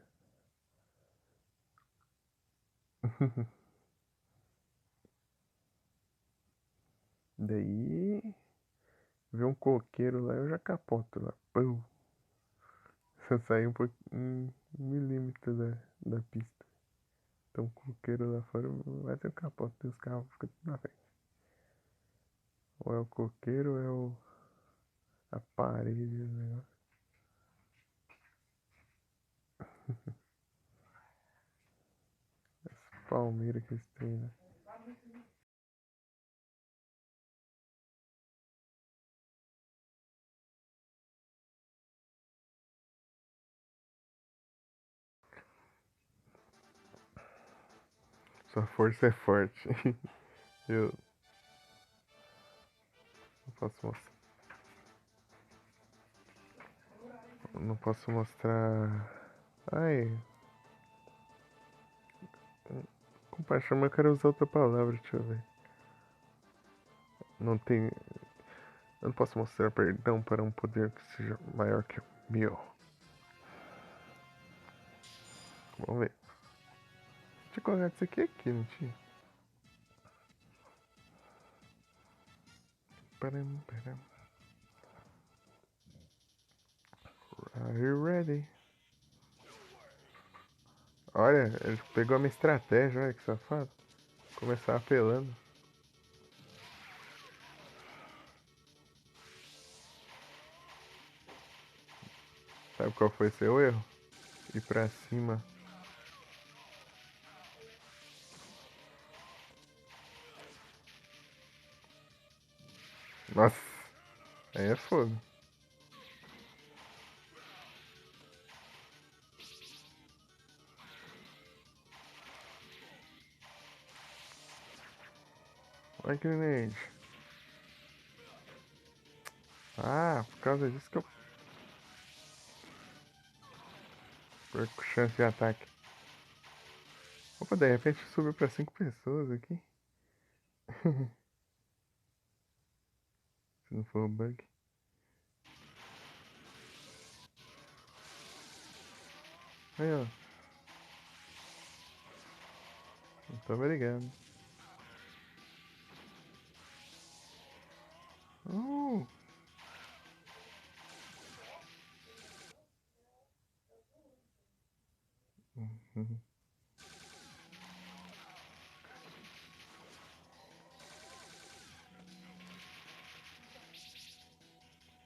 Daí, vê um coqueiro lá, eu já capoto lá. Pum! Se eu sair um milímetro da pista. Então, um coqueiro lá fora, vai ter o capoto, e os carros ficam tudo na frente. Ou é o coqueiro ou é a parede do negócio. Essa palmeira que eles têm, né? Sua força é forte. Eu não posso mostrar. Não posso mostrar. Ai. Compaixão, mas eu quero usar outra palavra, deixa eu ver. Não tem. Eu não posso mostrar perdão para um poder que seja maior que o meu. Vamos ver. Deixa eu colocar isso aqui, não tinha? Param, param. Are you ready? Olha, ele pegou a minha estratégia, olha que safado. Começar apelando. Sabe qual foi seu erro? Ir pra cima. Nossa, aí é fogo. Olha grenade. Ah, por causa disso que eu perco chance de ataque. Opa, de repente subiu pra 5 pessoas aqui. Se não for um bug. Aí, ó. Muito obrigado. Uh. Uhum.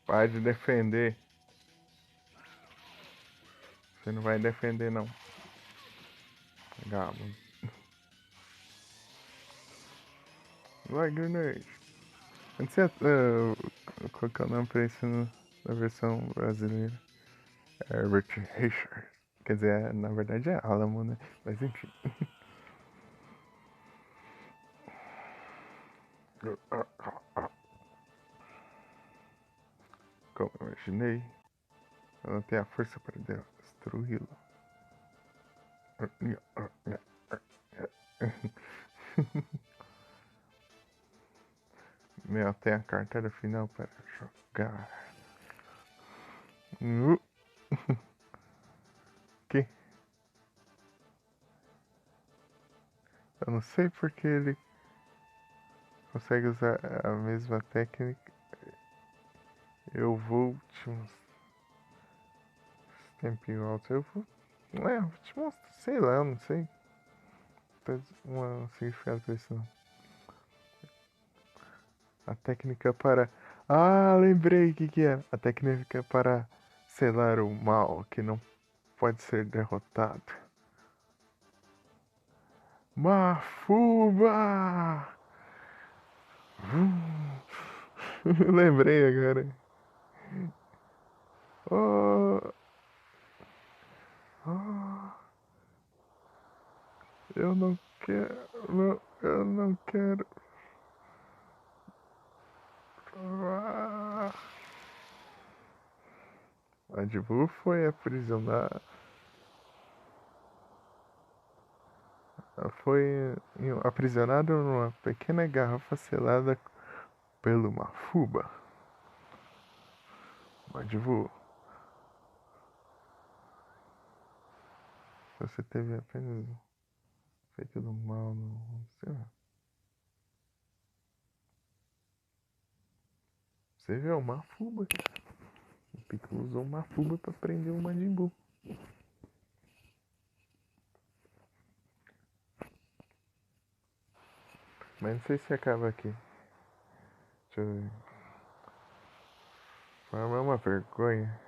Para de defender. Você não vai defender, não. Legal. Vai, grenade. Antes qual que é o nome pra isso na versão brasileira? Herbert Richards. Quer dizer, na verdade é Alamo, né? Mas enfim. Como imaginei, eu não tenho a força para destruí-lo. Meu, tem a carteira final para jogar. Que? Eu não sei porque ele consegue usar a mesma técnica. Eu vou te mostrar. Tempinho alto, eu vou. Vou te mostrar. Sei lá, eu não sei. Uma significado pra isso não. A técnica para. Ah, lembrei o que era. A técnica para selar o mal que não pode ser derrotado. Mafuba! Lembrei agora. Oh, oh, eu não quero. Não, eu não quero. Ah. A Divu foi aprisionada. Foi aprisionado numa pequena garrafa selada pelo Mafuba. Madivu, você teve apenas feito do mal no. Sei lá. Você vê o Mafuba. O Piccolo usou o Mafuba pra prender o Majin Buu. Mas não sei se acaba aqui. Deixa eu ver. Forma é uma vergonha.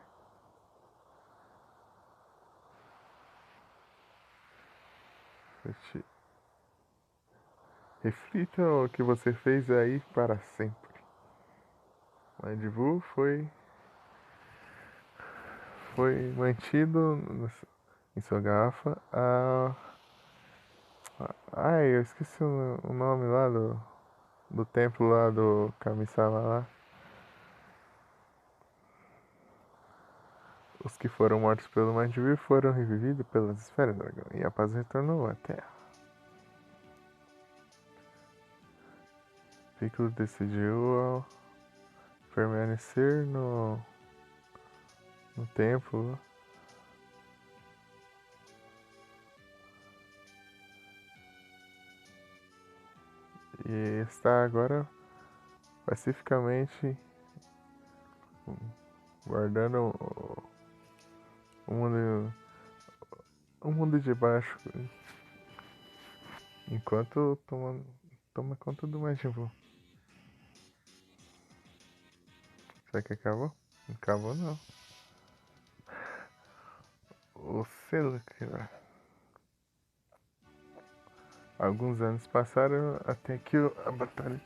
Reflita o que você fez aí para sempre. Madivu foi mantido em sua garrafa. Ai, eu esqueci o nome lá do templo lá do Kami-sama lá. Os que foram mortos pelo Mandibu foram revividos pelas esferas do dragão e a paz retornou à Terra. Piccolo decidiu permanecer no templo e está agora pacificamente guardando o mundo, o mundo de baixo enquanto toma conta do Majin Buu. Será que acabou? Não acabou não. O selo, cara. Alguns anos passaram até que a batalha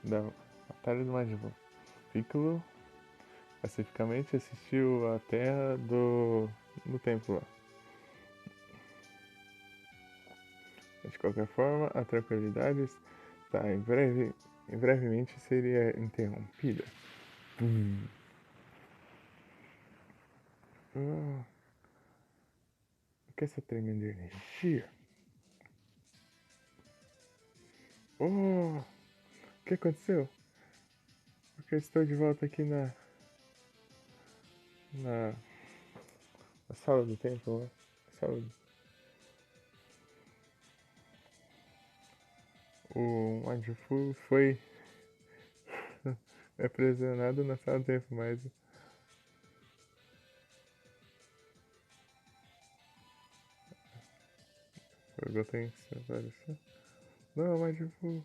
da Batalha do Majin Buu. Piccolo pacificamente assistiu a terra do templo lá. De qualquer forma, a tranquilidade está brevemente seria interrompida. O que é essa tremenda energia? Oh, o que aconteceu? Porque eu estou de volta aqui na, na sala do templo, né? Sala do... O Majin Buu foi aprisionado na sala do templo, mas o Goten se apareceu. Não, Majin Buu,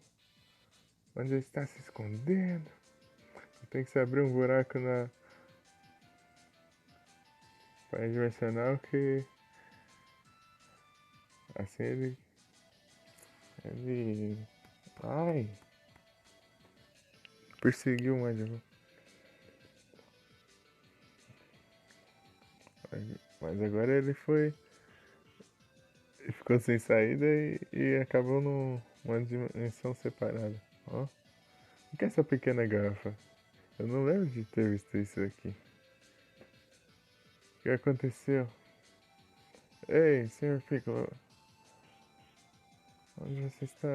onde está se escondendo? Tem que se abrir um buraco na parede dimensional que assim ele ai, perseguiu o Majin Buu. Mas agora ele ficou sem saída e acabou numa dimensão separada. Ó, o que é essa pequena garrafa? Eu não lembro de ter visto isso aqui. O que aconteceu? Ei, Sr. Piccolo, onde você está?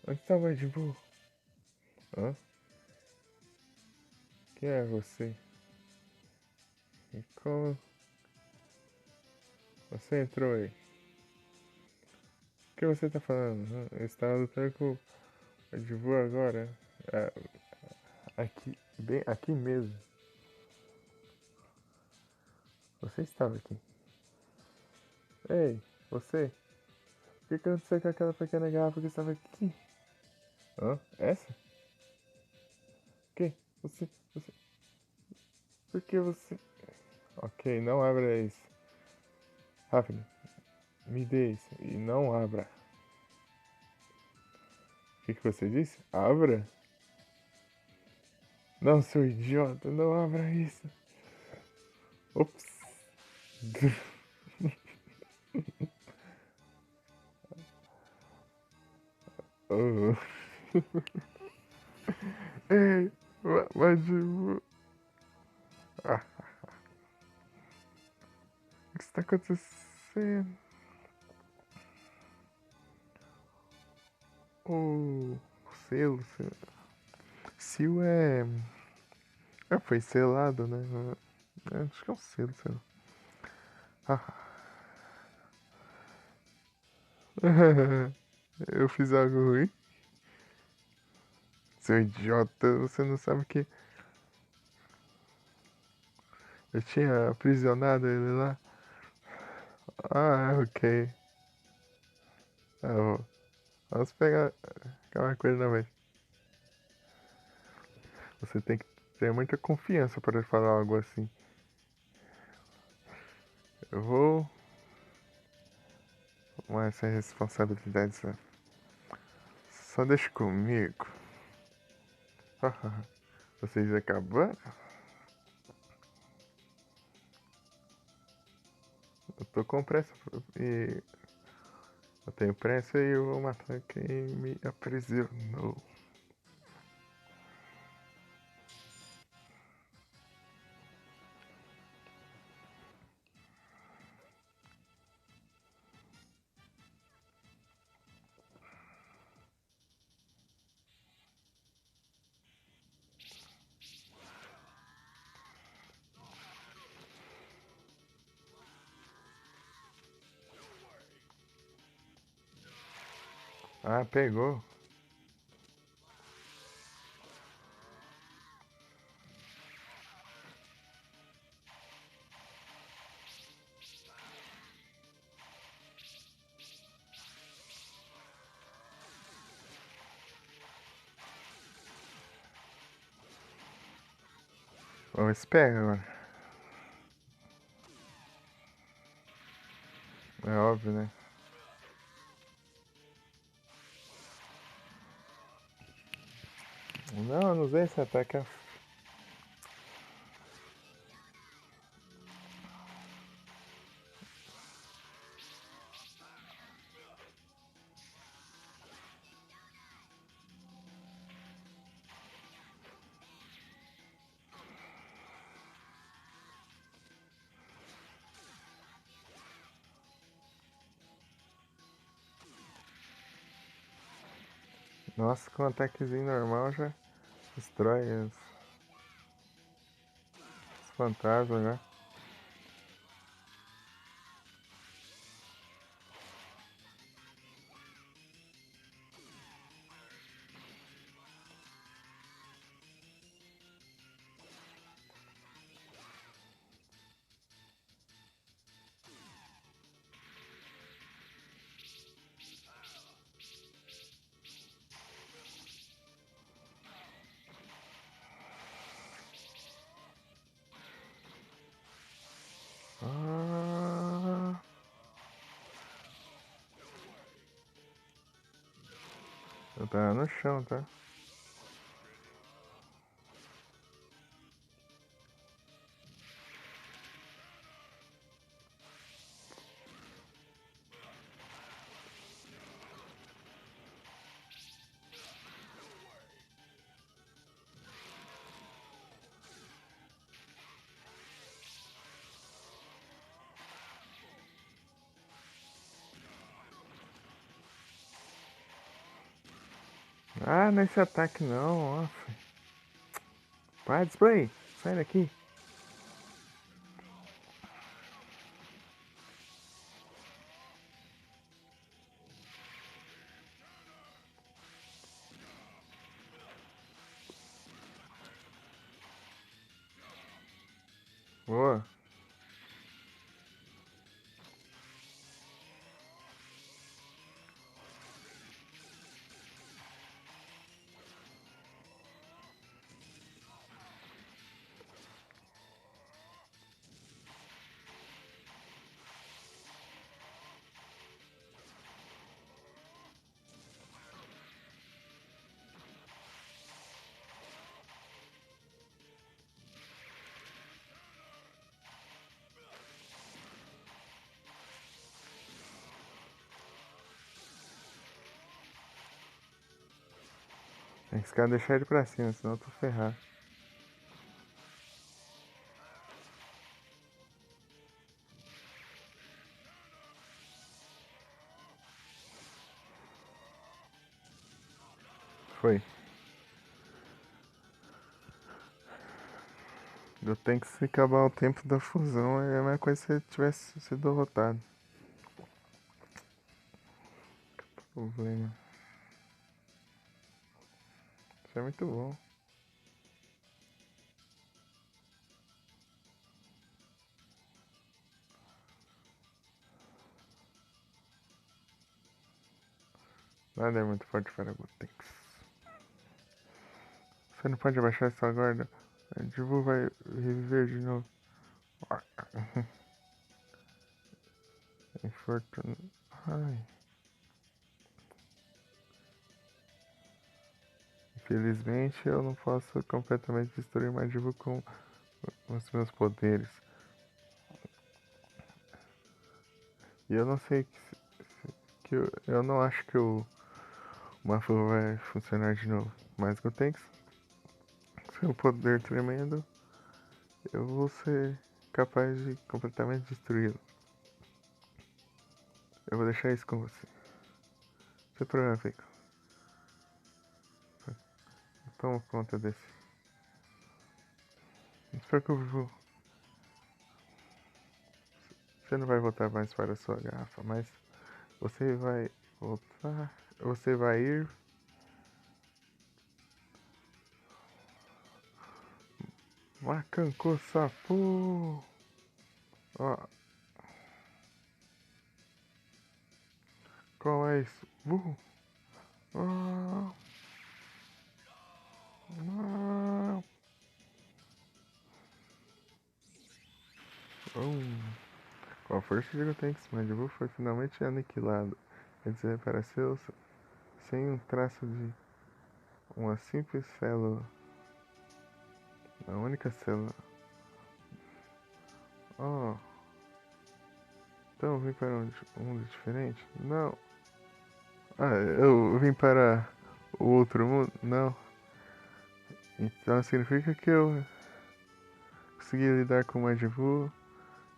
Onde está o Majin Buu? Hã? Quem é você? E como você entrou aí? O que você está falando? Eu estava lutando com o Majin Buu agora. Ah, aqui, bem aqui mesmo. Você estava aqui. Ei, você? O que aconteceu com aquela pequena garrafa que estava aqui? Hã? Essa? O que? Você... Por que você... Ok, não abra isso. Rápido, me dê isso e não abra. O que você disse? Abra? Não, seu idiota, não abra isso. Ops. Oh. Ei, Majin. Ah, o que está acontecendo? O selo, Seal foi selado, né? Acho que é um selo, sei lá. Ah. Eu fiz algo ruim? Seu idiota, você não sabe que eu tinha aprisionado ele lá? Ah, ok. Ah, vamos pegar uma coisa na vez. Você tem que ter muita confiança para falar algo assim. Eu vou tomar essa responsabilidade, só. Só deixa comigo. Vocês acabaram? Eu tô com pressa e eu tenho pressa e eu vou matar quem me aprisionou. Ah, pegou. Vamos ver se pega agora. É óbvio, né? Não, não usei esse ataque. Nossa, com um ataquezinho normal já destrói os fantasmas, né? Ah, eu tava no chão, tá? Ah, nesse ataque não, ó. Para, display! Sai daqui! Boa! Tem que deixar ele pra cima, senão eu tô ferrado. Foi. Eu tenho que se acabar o tempo da fusão, é a mesma coisa se ele tivesse sido derrotado. Problema. Isso é muito bom. Nada é muito forte para Gotenks. Você não pode abaixar sua guarda. A Divu vai reviver de novo. Infortuna. Ai. Infelizmente eu não posso completamente destruir Madibu com os meus poderes. E eu não sei que eu não acho que o Mafu vai funcionar de novo. Mas que eu tenho seu poder tremendo, eu vou ser capaz de completamente destruí-lo. Eu vou deixar isso com você. Sem problema, Fico. Toma conta desse. Não se preocupe, você não vai voltar mais para a sua garrafa, mas você vai voltar. você vai ir. Macanco sapo. Ó, qual é isso? Ah, ah, com a força de Gotenks, Majin foi finalmente aniquilado. Ele desapareceu sem um traço de uma simples célula. A única célula. Oh, então eu vim para um mundo diferente? Não. Ah, eu vim para o outro mundo? Não. Então significa que eu consegui lidar com o Majin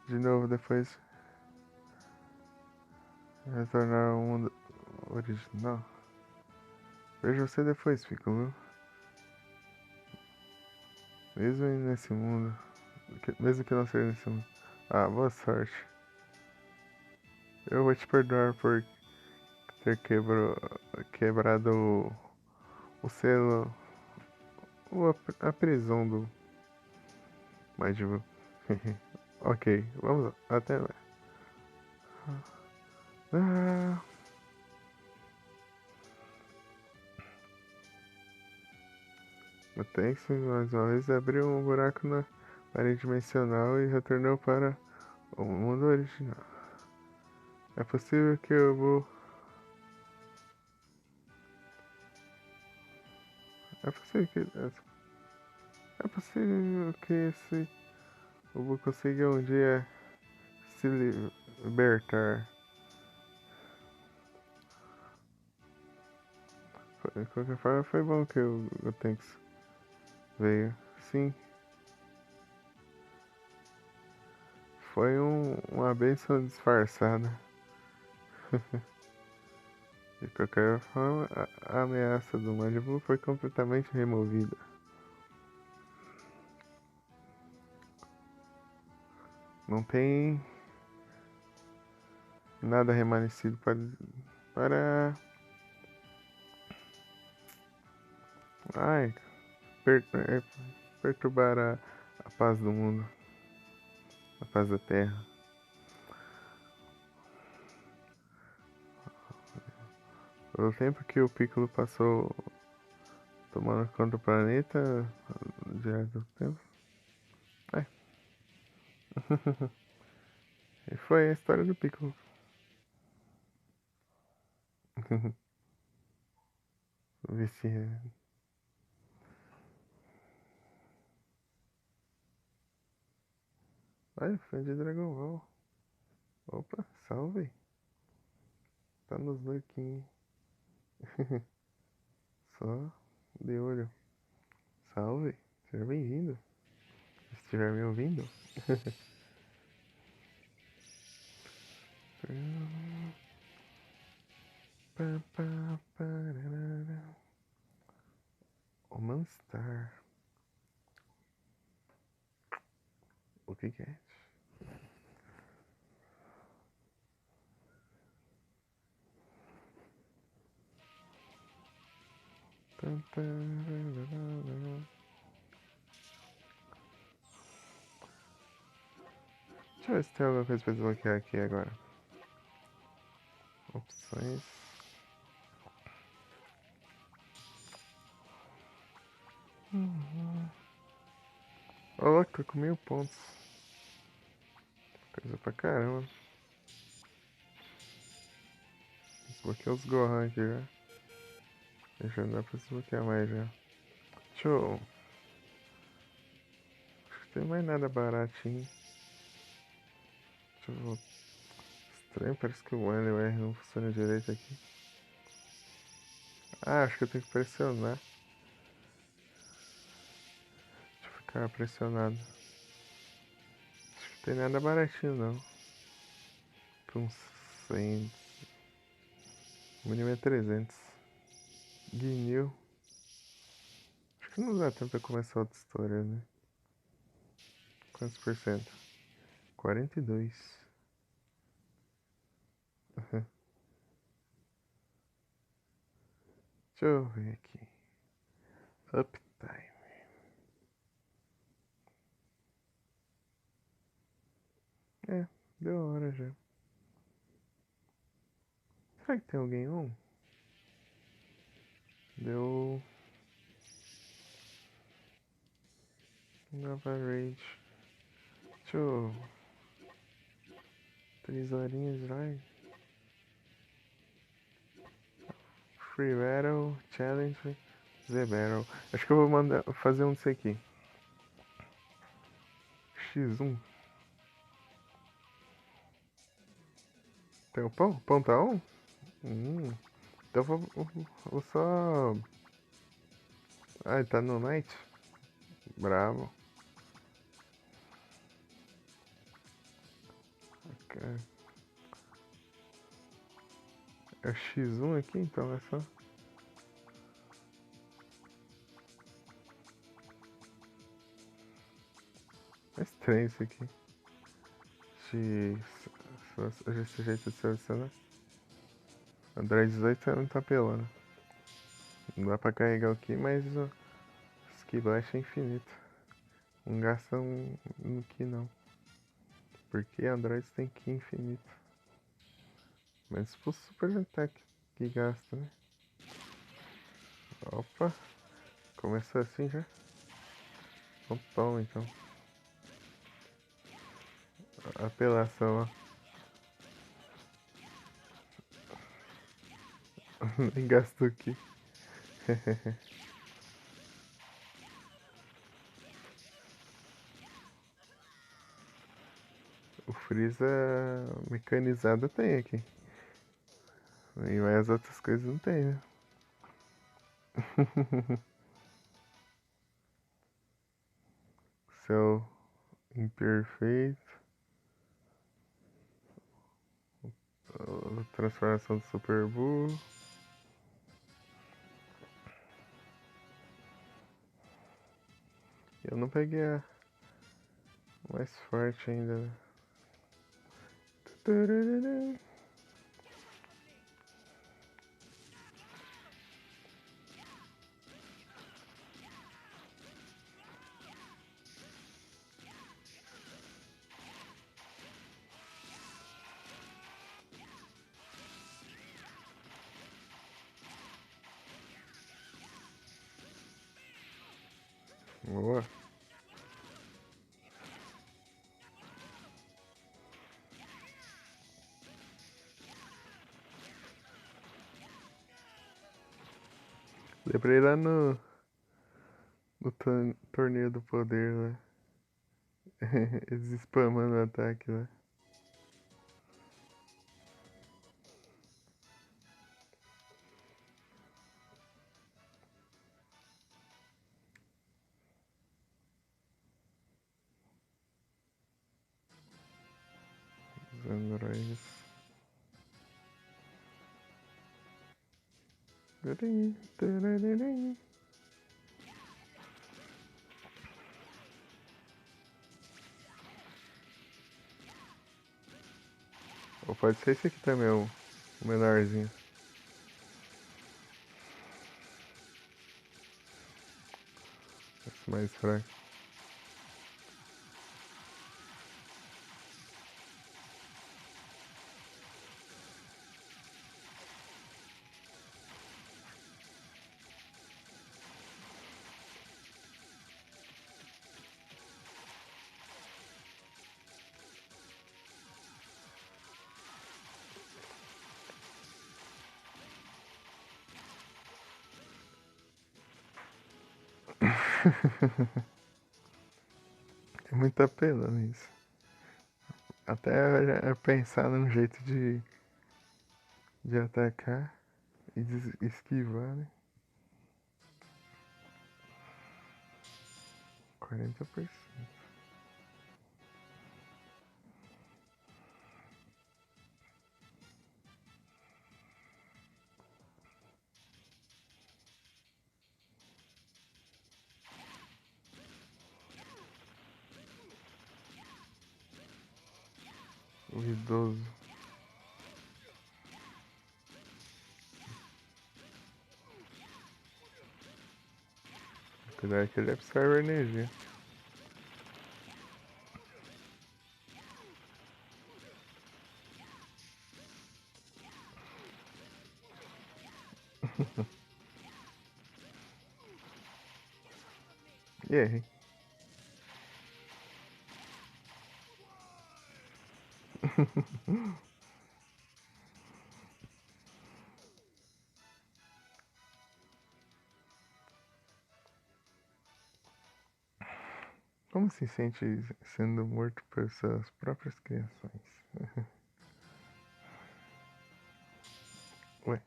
de novo depois retornar ao mundo original. Vejo você depois, Piccolo. Mesmo nesse mundo. Mesmo que não seja nesse mundo. Ah, boa sorte. Eu vou te perdoar por ter quebrado o selo. A prisão do Majin. Ok, vamos lá. Até lá. Ah, o Tex mais uma vez abriu um buraco na parede dimensional e retornou para o mundo original. É possível que eu vou. É possível que. É possível que esse o Buu consiga um dia se libertar. De qualquer forma, foi bom que o Tanks veio. Sim, foi uma bênção disfarçada. De qualquer forma, a ameaça do Majin Buu foi completamente removida. Não tem nada remanescido para ai, perturbar a paz do mundo, a paz da Terra. O tempo que o Piccolo passou tomando conta do planeta, direto do tempo. É. E foi a história do Piccolo. Vicia. Olha, fã de Dragon Ball. Opa, salve. Tá nos lurkinhos. Só de olho. Salve, seja bem-vindo. Se estiver me ouvindo. O Manstar. O que é? Deixa eu ver se tem alguma coisa pra desbloquear aqui agora. Opções. Ô, louco, tô com 1000 pontos. Coisa pra caramba. Desbloqueei os Gohan aqui já. Já dá pra desbloquear mais já. Deixa eu. Acho que tem mais nada baratinho. Deixa eu ver. Estranho, parece que o L e o R não funciona direito aqui. Ah, acho que eu tenho que pressionar. Deixa eu ficar pressionado. Acho que não tem nada baratinho não. Com 100. O mínimo é 300. Guinil. Acho que não dá tempo pra começar outra história, né? Quantos por cento? 42. Deixa eu ver aqui. Uptime. É, deu hora já. Será que tem alguém on? Deu. Nova raid. Deixa eu. 3 horinhas de live. Free Battle, Challenge, Z Battle. Acho que eu vou fazer um disso aqui. X1. Tem o pão? O pão tá on? Então eu vou só. Ah, ele tá no night? Bravo. Okay. É o X1 aqui, então é só. É estranho isso aqui. Esse jeito de selecionar. Android 18 não tá pelando. Não dá pra carregar aqui, mas o Skiblast é infinito. Não gasta no que não. Porque Android tem que infinito. Mas se fosse Super Attack que gasta, né? Opa! Começou assim já? Então toma então. Apelação, ó. Nem gastou aqui. O Freeza mecanizado tem aqui. E mais as outras coisas não tem, né? Céu imperfeito. Transformação do Super Bull. Eu não peguei a mais forte ainda, né? Boa. Lembrei lá no torneio do poder lá. Eles spamando o ataque lá. Os androides. Ou pode ser esse aqui também, o menorzinho. Esse mais fraco. Tem muita pena nisso. Até pensar num jeito de atacar e de esquivar, né? 40%. O idoso. Apesar que ele absorve energia. E aí? Como se sente sendo morto por suas próprias criações? Ué.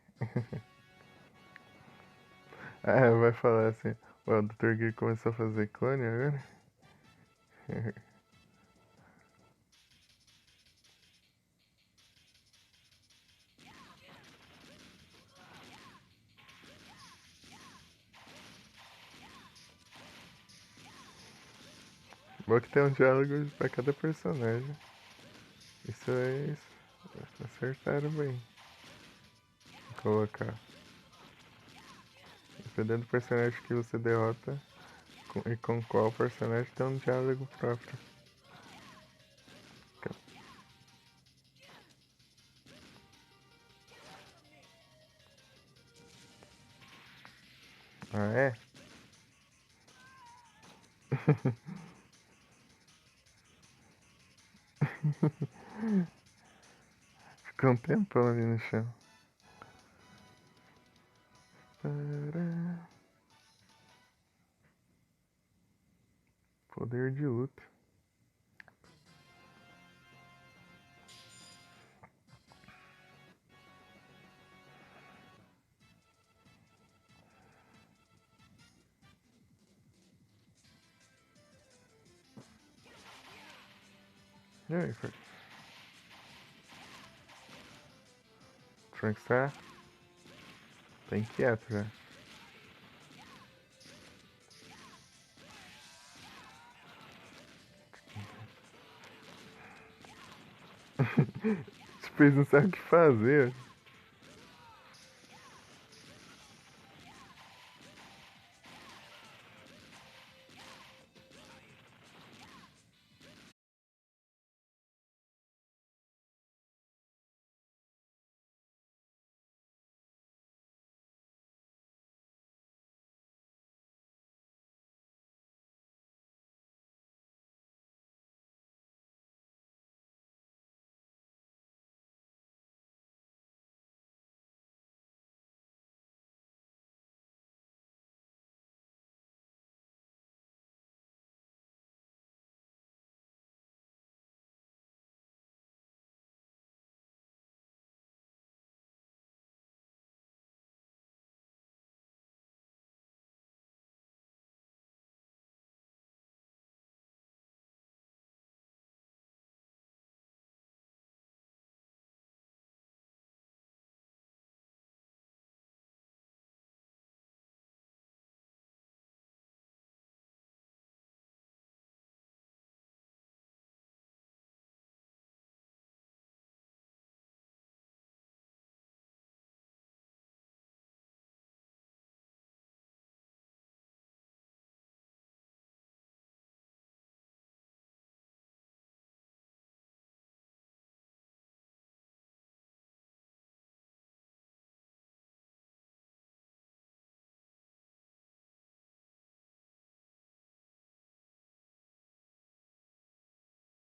Ah, vai falar assim, o Dr. Gear começou a fazer clone agora? Bom que tem um diálogo pra cada personagem. Isso é isso. Acertaram bem. Colocar. Dependendo do personagem que você derrota e com qual personagem tem um diálogo próprio. Ah, é? Ficou um tempão ali no chão. Poder de luta. E aí, Trunks tá inquieto já. Tipo, eles não sabem o que fazer.